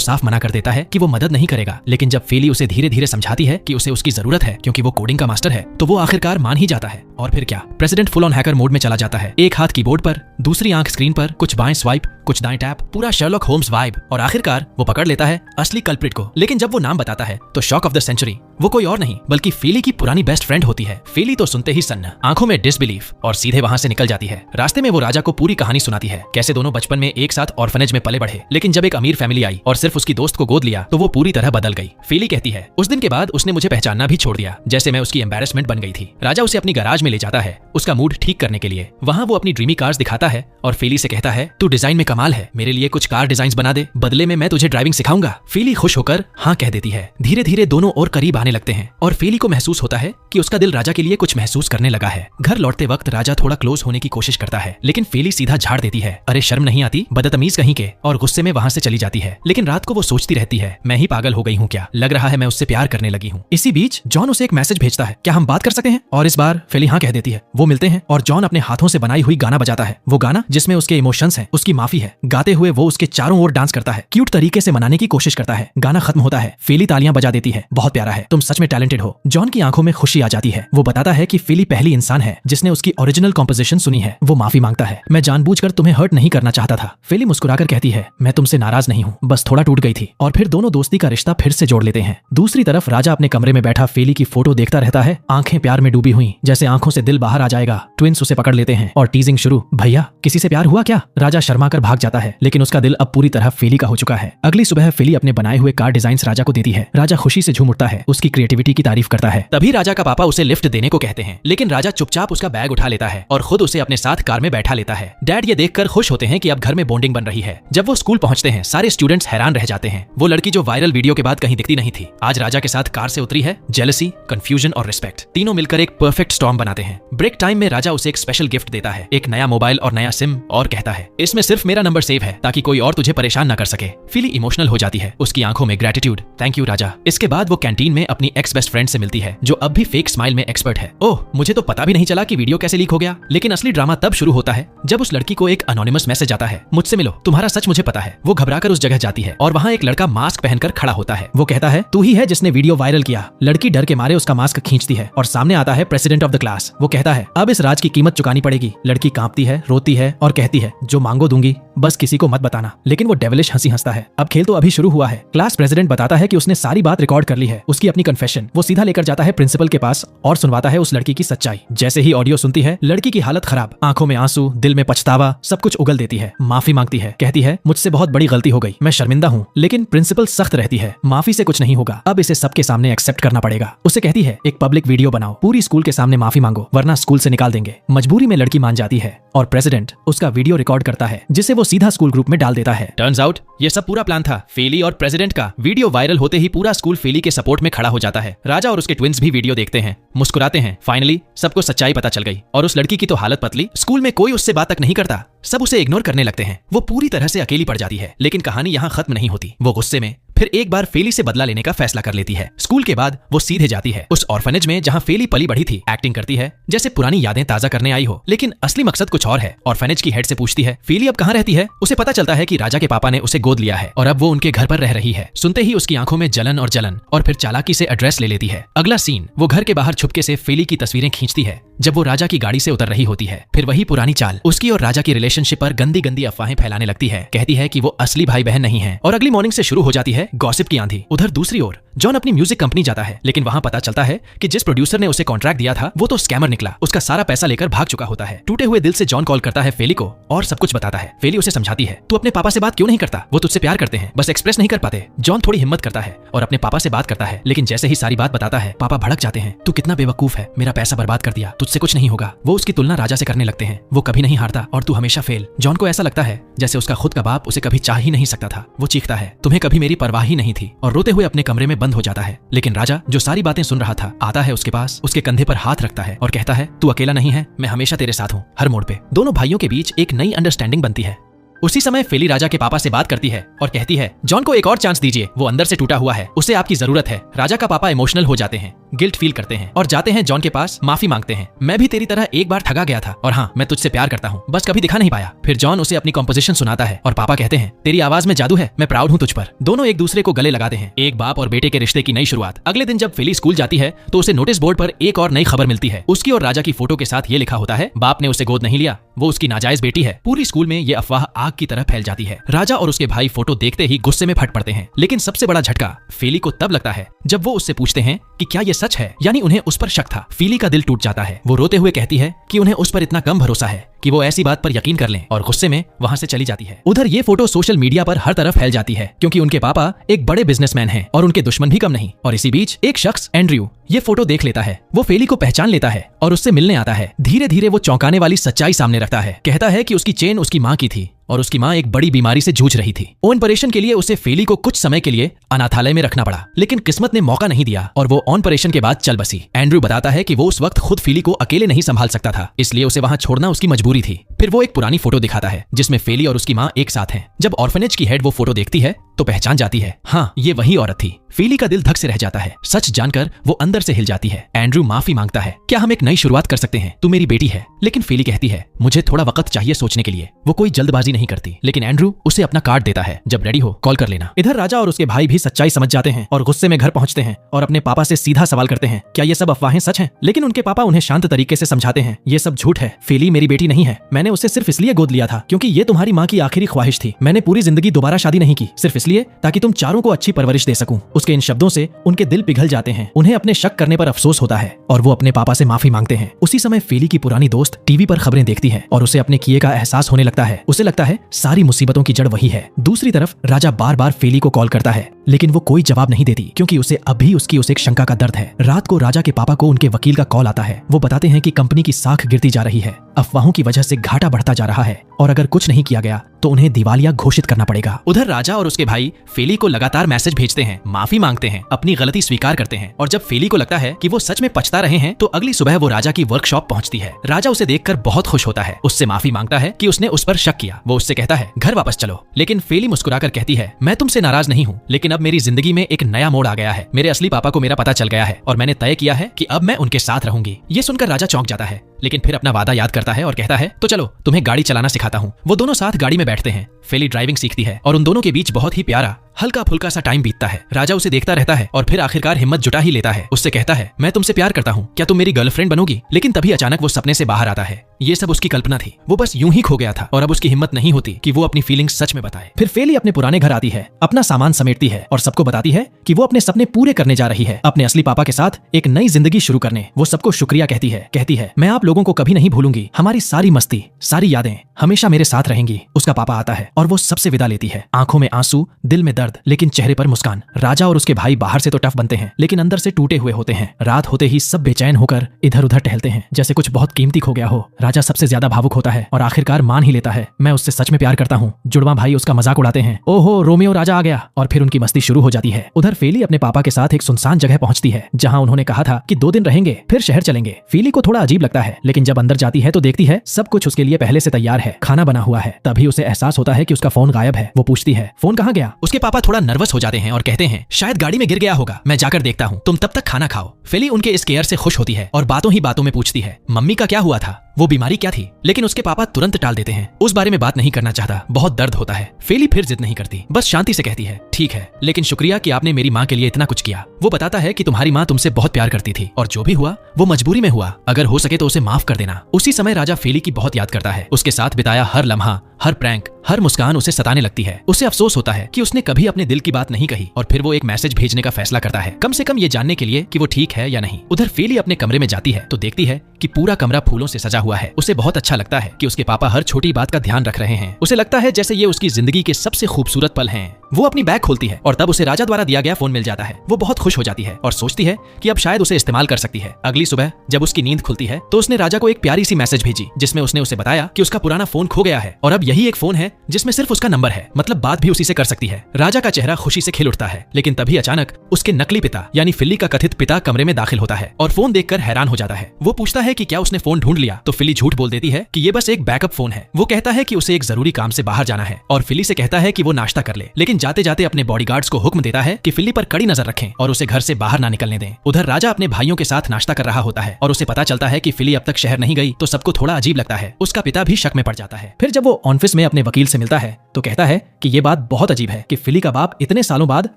साफ मना कर देता है कि वो मदद नहीं करेगा, लेकिन जब फेली उसे धीरे धीरे समझाती है कि उसे उसकी जरूरत है क्योंकि वो कोडिंग का मास्टर है, तो वो आखिरकार मान ही जाता है। और फिर क्या, president full on hacker mode में चला जाता है, एक हाथ कीबोर्ड पर, दूसरी आंख स्क्रीन पर, कुछ बाएं स्वाइप, कुछ दाएं टैप, पूरा शर्लॉक होम्स वाइब, और आखिरकार वो पकड़ लेता है असली कल्प्रिट को। लेकिन जब वो नाम बताता है तो शॉक ऑफ द सेंचुरी वो कोई और नहीं बल्कि फेली की पुरानी बेस्ट फ्रेंड होती है। फेली तो सुनते ही सन्न, आंखों में डिसबिलीफ, और सीधे वहां से निकल जाती है। रास्ते में वो राजा को पूरी कहानी सुनाती है, कैसे दोनों बचपन में एक साथ ऑर्फनेज में पले बढ़े, लेकिन जब एक अमीर फैमिली आई और सिर्फ उसकी दोस्त को गोद लिया तो वो पूरी तरह बदल गई। फेली कहती है, उस दिन के बाद उसने मुझे पहचानना भी छोड़ दिया, जैसे मैं उसकी एम्बैरेसमेंट बन गई थी। राजा उसे अपनी गैराज में ले जाता है उसका मूड ठीक करने के लिए। वहां वो अपनी ड्रीमी कार्स दिखाता है और फेली से कहता है, तू डिजाइन में कमाल है, मेरे लिए कुछ कार डिजाइन बना दे, बदले में मैं तुझे ड्राइविंग सिखाऊंगा। फेली खुश होकर हाँ कह देती है। धीरे धीरे दोनों और करीब आने लगते हैं और फेली को महसूस होता है कि उसका दिल राजा के लिए कुछ महसूस करने लगा है। घर लौटते वक्त राजा थोड़ा क्लोज होने की कोशिश करता है, लेकिन फेली सीधा झाड़ देती है, अरे शर्म नहीं आती, बदतमीज कहीं के, और गुस्से में वहां से चली जाती है। लेकिन रात को वो सोचती रहती है, मैं ही पागल हो गई हूँ क्या, लग रहा है मैं उससे प्यार करने लगी हूँ। इसी बीच जॉन उसे एक मैसेज भेजता है, क्या हम बात कर सकते हैं, और इस बार फेली हाँ कह देती है। वो मिलते हैं और जॉन अपने हाथों से बनाई हुई गाना बजाता है, वो गाना जिसमें उसके इमोशंस हैं, उसकी माफी है। गाते हुए वो उसके चारों ओर डांस करता है, क्यूट तरीके से मनाने की कोशिश करता है। गाना खत्म होता है, फेली तालियां बजा देती है, बहुत प्यारा है, तुम सच में टैलेंटेड हो। जॉन की आंखों में खुशी आ जाती है। वो बताता है कि फेली पहली इंसान है जिसने उसकी ओरिजिनल कॉम्पोजिशन सुनी है। वो माफी मांगता है, मैं जानबूझकर तुम्हें हर्ट नहीं करना चाहता था। फेली मुस्कुराकर कहती है, मैं तुमसे नाराज नहीं हूँ, बस थोड़ा टूट गई थी। और फिर दोनों दोस्ती का रिश्ता फिर से जोड़ लेते हैं। दूसरी तरफ राजा अपने कमरे में बैठा फेली की फोटो देखता रहता है, आंखें प्यार में डूबी हुई, जैसे आंखों से दिल बाहर आ जाएगा। ट्विंस उसे पकड़ लेते हैं और टीजिंग शुरू, भैया किसी से प्यार हुआ क्या। राजा शर्मा कर भाग जाता है, लेकिन उसका दिल अब पूरी तरह फेली का हो चुका है। अगली सुबह फेली अपने बनाए हुए कार डिजाइन राजा को देती है। राजा खुशी से झूम उठता है, उसकी क्रिएटिविटी की तारीफ करता है। तभी राजा का पापा उसे लिफ्ट देने को कहते हैं, लेकिन राजा चुपचाप उसका बैग उठा लेता है और खुद उसे अपने साथ कार में बैठा लेता है। डैड ये देखकर खुश होते हैं कि अब घर में बॉन्डिंग बन रही है। जब वो स्कूल पहुंचते हैं सारे स्टूडेंट्स हैरान रह जाते हैं, वो लड़की जो वायरल वीडियो के बाद कहीं दिखती नहीं थी आज राजा के साथ कार से उतरी है। जेलसी, कंफ्यूजन और रिस्पेक्ट तीनों मिलकर एक परफेक्ट स्टॉर्म बनाते हैं। ब्रेक टाइम में राजा उसे एक स्पेशल गिफ्ट देता है, एक नया मोबाइल और नया सिम, और कहता है इसमें सिर्फ मेरा नंबर सेव है ताकि कोई और तुझे परेशान न कर सके। फेली इमोशनल हो जाती है, उसकी आंखों में ग्रेटिट्यूड, थैंक यू राजा। इसके बाद वो कैंटीन में अपनी एक्स बेस्ट फ्रेंड से मिलती है जो अब भी फेक स्माइल में एक्सपर्ट है। ओह मुझे तो पता भी नहीं चला कि वीडियो कैसे लीक हो गया। लेकिन असली ड्रामा तब शुरू होता है जब उस लड़की को एक अनोनिमस मैसेज आता है, मुझसे मिलो, तुम्हारा सच मुझे पता है। वो घबराकर उस जगह जाती है और वहाँ एक लड़का मास्क पहनकर खड़ा होता है। वो कहता है तू ही है जिसने वीडियो वायरल किया। लड़की डर के मारे उसका मास्क खींचती है और सामने आता है प्रेसिडेंट ऑफ द क्लास। वो कहता है अब इस राज की कीमत चुकानी पड़ेगी। लड़की कांपती है, रोती है और कहती है जो मांगो दूंगी, बस किसी को मत बताना। लेकिन वो डेविलिश हंसी हंसता है, अब खेल तो अभी शुरू हुआ है। क्लास प्रेसिडेंट बताता है कि उसने सारी बात रिकॉर्ड कर ली है, उसकी अपनी कन्फेशन। वो सीधा लेकर जाता है प्रिंसिपल के पास और सुनवाता है उस लड़की की सच्चाई। जैसे ही ऑडियो सुनती है लड़की की हालत खराब, आंखों में आंसू, दिल में पछतावा, सब कुछ उगल देती है। माफी मांगती है, कहती है मुझसे बहुत बड़ी गलती हो गई, मैं शर्मिंदा हूँ। लेकिन प्रिंसिपल सख्त रहती है, माफी से कुछ नहीं होगा, अब इसे सबके सामने एक्सेप्ट करना पड़ेगा। उसे कहती है एक पब्लिक वीडियो बनाओ, पूरी स्कूल के सामने माफी मांगो वरना स्कूल से निकाल देंगे। मजबूरी में लड़की मान जाती है और प्रेसिडेंट उसका वीडियो रिकॉर्ड करता है जिसे वो सीधा स्कूल ग्रुप में डाल देता है। टर्न्स आउट ये सब पूरा प्लान था। फेली और प्रेसिडेंट का वीडियो वायरल होते ही पूरा स्कूल फेली के सपोर्ट में खड़ा हो जाता है। राजा और उसके ट्विंस भी वीडियो देखते हैं, मुस्कुराते हैं। फाइनली सबको सच्चाई पता चल गई और उस लड़की की तो हालत पतली, स्कूल में कोई उससे बात तक नहीं करता, सब उसे इग्नोर करने लगते हैं। वो पूरी तरह से अकेली पड़ जाती है। लेकिन कहानी यहाँ खत्म नहीं होती। वो गुस्से में फिर एक बार फेली से बदला लेने का फैसला कर लेती है। स्कूल के बाद वो सीधे जाती है उस ऑर्फनेज में जहाँ फेली पली बढ़ी थी। एक्टिंग करती है जैसे पुरानी यादें ताजा करने आई हो, लेकिन असली मकसद कुछ और है। ऑर्फनेज की हेड से पूछती है फेली अब कहाँ रहती है। उसे पता चलता है कि राजा के पापा ने उसे गोद लिया है और अब वो उनके घर पर रह रही है। सुनते ही उसकी आंखों में जलन और फिर चालाकी से एड्रेस ले लेती है। अगला सीन, वो घर के बाहर छुपके से फेली की तस्वीरें खींचती है जब वो राजा की गाड़ी से उतर रही होती है। फिर वही पुरानी चाल, उसकी और राजा की रिलेशनशिप पर गंदी गंदी अफवाहें फैलाने लगती है। कहती है कि वो असली भाई बहन नहीं है और अगली मॉर्निंग से शुरू हो जाती है गॉसिप की आंधी। उधर दूसरी ओर जॉन अपनी म्यूजिक कंपनी जाता है, लेकिन वहाँ पता चलता है कि जिस प्रोड्यूसर ने उसे कॉन्ट्रैक्ट दिया था वो तो स्कैमर निकला। उसका सारा पैसा लेकर भाग चुका होता है। टूटे हुए दिल से जॉन कॉल करता है फेली को और सब कुछ बताता है। फेली उसे समझाती है, तू अपने पापा से बात क्यों नहीं करता, वो तुझसे प्यार करते हैं, बस एक्सप्रेस नहीं कर पाते। जॉन थोड़ी हिम्मत करता है और अपने पापा से बात करता है, लेकिन जैसे ही सारी बात बताता है पापा भड़क जाते हैं। तू कितना बेवकूफ है, मेरा पैसा बर्बाद कर दिया, तुझसे कुछ नहीं होगा। वो उसकी तुलना राजा से करने लगते हैं। वो कभी नहीं हारता और तू हमेशा फेल। जॉन को ऐसा लगता है जैसे उसका खुद का बाप उसे कभी चाह ही नहीं सकता था। वो चीखता है, तुम्हें कभी मेरी परवाह ही नहीं थी, और रोते हुए अपने कमरे में बंद हो जाता है। लेकिन राजा जो सारी बातें सुन रहा था आता है उसके पास, उसके कंधे पर हाथ रखता है और कहता है, तू अकेला नहीं है, मैं हमेशा तेरे साथ हूँ, हर मोड़ पे। दोनों भाइयों के बीच एक नई अंडरस्टैंडिंग बनती है। उसी समय फेली राजा के पापा से बात करती है और कहती है, जॉन को एक और चांस दीजिए, वो अंदर से टूटा हुआ है, उसे आपकी जरूरत है। राजा का पापा इमोशनल हो जाते हैं, गिल्ट फील करते हैं और जाते हैं जॉन के पास, माफी मांगते हैं। मैं भी तेरी तरह एक बार ठगा गया था और हाँ, मैं तुझसे प्यार करता हूँ, बस कभी दिखा नहीं पाया। फिर जॉन उसे अपनी कॉम्पोजिशन सुनाता है और पापा कहते हैं, तेरी आवाज में जादू है, मैं प्राउड हूँ तुझ पर। दोनों एक दूसरे को गले लगाते हैं, एक बाप और बेटे के रिश्ते की नई शुरुआत। अगले दिन जब फेली स्कूल जाती है तो उसे नोटिस बोर्ड पर एक और नई खबर मिलती है। उसकी और राजा की फोटो के साथ ये लिखा होता है, बाप ने उसे गोद नहीं लिया, वो उसकी नाजायज बेटी है। पूरी स्कूल में ये अफवाह आग की तरह फैल जाती है। राजा और उसके भाई फोटो देखते ही गुस्से में फट पड़ते हैं। लेकिन सबसे बड़ा झटका फेली को तब लगता है जब वो उससे पूछते हैं कि क्या ये सच है, यानी उन्हें उस पर शक था। फेली का दिल टूट जाता है। वो रोते हुए कहती है कि उन्हें उस पर इतना कम भरोसा है कि वो ऐसी बात पर यकीन कर लें, और गुस्से में वहां से चली जाती है। उधर ये फोटो सोशल मीडिया पर हर तरफ फैल जाती है क्योंकि उनके पापा एक बड़े बिजनेसमैन हैं और उनके दुश्मन भी कम नहीं। और इसी बीच एक शख्स एंड्रयू ये फोटो देख लेता है। वो फेली को पहचान लेता है और उससे मिलने आता है। धीरे धीरे वो चौंकाने वाली सच्चाई सामने रखता है। कहता है कि उसकी चेन उसकी माँ की थी और उसकी माँ एक बड़ी बीमारी से जूझ रही थी। ऑपरेशन के लिए उसे फेली को कुछ समय के लिए अनाथालय में रखना पड़ा, लेकिन किस्मत ने मौका नहीं दिया और वो ऑपरेशन के बाद चल बसी। एंड्रयू बताता है कि वो उस वक्त खुद फेली को अकेले नहीं संभाल सकता था, इसलिए उसे वहां छोड़ना उसकी मजबूरी थी। फिर वो एक पुरानी फोटो दिखाता है जिसमें फेली और उसकी माँ एक साथ हैं। जब ऑर्फनेज की हेड वो फोटो देखती है तो पहचान जाती है, हाँ ये वही औरत थी। फेली का दिल धक से रह जाता है। सच जानकर वो अंदर से हिल जाती है। एंड्रयू माफी मांगता है, क्या हम एक नई शुरुआत कर सकते हैं, तू मेरी बेटी है। लेकिन फेली कहती है, मुझे थोड़ा वक्त चाहिए सोचने के लिए। वो कोई जल्दबाजी नहीं करती, लेकिन एंड्रयू उसे अपना कार्ड देता है, जब रेडी हो कॉल कर लेना। इधर राजा और उसके भाई भी सच्चाई समझ जाते हैं और गुस्से में घर पहुंचते हैं और अपने पापा से सीधा सवाल करते हैं, क्या ये सब अफवाहें सच हैं? लेकिन उनके पापा उन्हें शांत तरीके से समझाते हैं, ये सब झूठ है, फेली मेरी बेटी नहीं है, मैंने उसे सिर्फ इसलिए गोद लिया था क्योंकि ये तुम्हारी माँ की आखिरी ख्वाहिश थी। मैंने पूरी जिंदगी दोबारा शादी नहीं की, सिर्फ इसलिए ताकि तुम चारों को अच्छी परवरिश दे सकूं। उसके इन शब्दों से उनके दिल पिघल जाते हैं। उन्हें अपने शक करने पर अफसोस होता है और वो अपने पापा से माफी मांगते हैं। उसी समय फेली की पुरानी दोस्त टीवी पर खबरें देखती है और उसे अपने किए का एहसास होने लगता है। उसे लगता है सारी मुसीबतों की जड़ वही है। दूसरी तरफ राजा बार बार फेली को कॉल करता है, लेकिन वो कोई जवाब नहीं देती क्योंकि उसे अभी उसकी उसे एक शंका का दर्द है। रात को राजा के पापा को उनके वकील का कॉल आता है। वो बताते हैं कि कंपनी की साख गिरती जा रही है, अफवाहों की वजह से घाटा बढ़ता जा रहा है और अगर कुछ नहीं किया गया तो उन्हें दिवालिया घोषित करना पड़ेगा। उधर राजा और उसके भाई फेली को लगातार मैसेज भेजते हैं, माफी मांगते हैं, अपनी गलती स्वीकार करते हैं और जब फेली को लगता है कि वो सच में पछता रहे हैं तो अगली सुबह वो राजा की वर्कशॉप पहुंचती है। राजा उसे देखकर बहुत खुश होता है, उससे माफी मांगता है कि उसने उस पर शक किया। वो उससे कहता है घर वापस चलो, लेकिन फेली मुस्कुराकर कहती है, मैं तुमसे नाराज नहीं हूँ, लेकिन अब मेरी जिंदगी में एक नया मोड़ आ गया है। मेरे असली पापा को मेरा पता चल गया है और मैंने तय किया है कि अब मैं उनके साथ रहूंगी। ये सुनकर राजा चौंक जाता है, लेकिन फिर अपना वादा याद करता है और कहता है, तो चलो तुम्हें गाड़ी चलाना सिखाता हूँ। वो दोनों साथ गाड़ी में बैठते हैं। फेली ड्राइविंग सीखती है और उन दोनों के बीच बहुत ही प्यारा हल्का फुल्का सा टाइम बीतता है। राजा उसे देखता रहता है और फिर आखिरकार हिम्मत जुटा ही लेता है। उससे कहता है, मैं तुमसे प्यार करता हूँ, क्या तुम मेरी गर्लफ्रेंड बनोगी? लेकिन तभी अचानक वो सपने से बाहर आता है। ये सब उसकी कल्पना थी, वो बस यूं ही खो गया था और अब उसकी हिम्मत नहीं होती कि वो अपनी फीलिंग्स सच में बताए। फिर फेली अपने पुराने घर आती है, अपना सामान समेटती है और सबको बताती है कि वो अपने सपने पूरे करने जा रही है, अपने असली पापा के साथ एक नई जिंदगी शुरू करने। वो सबको शुक्रिया कहती है, मैं आप लोगों को कभी नहीं भूलूंगी, हमारी सारी मस्ती, सारी यादें हमेशा मेरे साथ रहेंगी। उसका पापा आता है और वो सबसे विदा लेती है, आंखों में आंसू, दिल में दर्द, लेकिन चेहरे पर मुस्कान। राजा और उसके भाई बाहर से तो टफ बनते हैं, लेकिन अंदर से टूटे हुए होते हैं। रात होते ही सब बेचैन होकर इधर उधर टहलते हैं, जैसे कुछ बहुत कीमती खो गया हो। राजा सबसे ज्यादा भावुक होता है और आखिरकार मान ही लेता है, मैं उससे सच में प्यार करता हूँ। जुड़वा भाई उसका मजाक उड़ाते हैं, ओहो रोमियो राजा आ गया, और फिर उनकी मस्ती शुरू हो जाती है। उधर फेली अपने पापा के साथ एक सुनसान जगह पहुंचती है जहाँ उन्होंने कहा था कि 2 दिन रहेंगे फिर शहर चलेंगे। फेली को थोड़ा अजीब लगता है, लेकिन जब अंदर जाती है तो देखती है सब कुछ उसके लिए पहले से तैयार है, खाना बना हुआ है। तभी उसे एहसास होता है कि उसका फोन गायब है। वो पूछती है, फोन कहाँ गया? उसके पापा थोड़ा नर्वस हो जाते हैं और कहते हैं, शायद गाड़ी में गिर गया होगा, मैं जाकर देखता हूँ, तुम तब तक खाना खाओ। फेली उनके इस केयर से खुश होती है और बातों ही बातों में पूछती है, मम्मी का क्या हुआ था? वो बीमारी क्या थी, लेकिन उसके पापा तुरंत टाल देते हैं। उस बारे में बात नहीं करना चाहता, बहुत दर्द होता है। फेली फिर जिद नहीं करती, बस शांति से कहती है, ठीक है, लेकिन शुक्रिया कि आपने मेरी माँ के लिए इतना कुछ किया। वो बताता है कि तुम्हारी माँ तुमसे बहुत प्यार करती थी और जो भी हुआ वो मजबूरी में हुआ, अगर हो सके तो उसे माफ कर देना। उसी समय राजा फेली की बहुत याद करता है। उसके साथ बिताया हर लम्हा, हर प्रैंक, हर मुस्कान उसे सताने लगती है। उसे अफसोस होता है कि उसने कभी अपने दिल की बात नहीं कही और फिर वो एक मैसेज भेजने का फैसला करता है, कम से कम ये जानने के लिए कि वो ठीक है या नहीं। उधर फेली अपने कमरे में जाती है तो देखती है कि पूरा कमरा फूलों से सजा हुआ है। उसे बहुत अच्छा लगता है कि उसके पापा हर छोटी बात का ध्यान रख रहे हैं। उसे लगता है जैसे ये उसकी जिंदगी के सबसे खूबसूरत पल हैं। वो अपनी बैग खोलती है और तब उसे राजा द्वारा दिया गया फोन मिल जाता है। वो बहुत खुश हो जाती है और सोचती है कि अब शायद उसे इस्तेमाल कर सकती है। अगली सुबह जब उसकी नींद खुलती है तो उसने राजा को एक प्यारी सी मैसेज भेजी जिसमें उसने उसे बताया कि उसका पुराना फोन खो गया है और अब यही एक फोन है जिसमें सिर्फ उसका नंबर है, मतलब बात भी उसी से कर सकती है। राजा का चेहरा खुशी से खिल उठता है, लेकिन तभी अचानक उसके नकली पिता यानी फिली का कथित पिता कमरे में दाखिल होता है और फोन देखकर हैरान हो जाता है। वो पूछता है कि क्या उसने फोन ढूंढ लिया, तो फिली झूठ बोल देती है कि ये बस एक बैकअप फोन है। वो कहता है कि उसे एक जरूरी काम से बाहर जाना है और फिली से कहता है कि वो नाश्ता कर ले, लेकिन जाते जाते अपने बॉडीगार्ड्स को हुक्म देता है कि फिली पर कड़ी नजर रखें और उसे घर से बाहर ना निकलने दें। उधर राजा अपने भाइयों के साथ नाश्ता कर रहा होता है और उसे पता चलता है कि फिली अब तक शहर नहीं गई तो सबको थोड़ा अजीब लगता है। उसका पिता भी शक में पड़ जाता है। फिर जब वो ऑफिस में अपने वकील से मिलता है तो कहता है कि ये बात बहुत अजीब है कि फिली का बाप इतने सालों बाद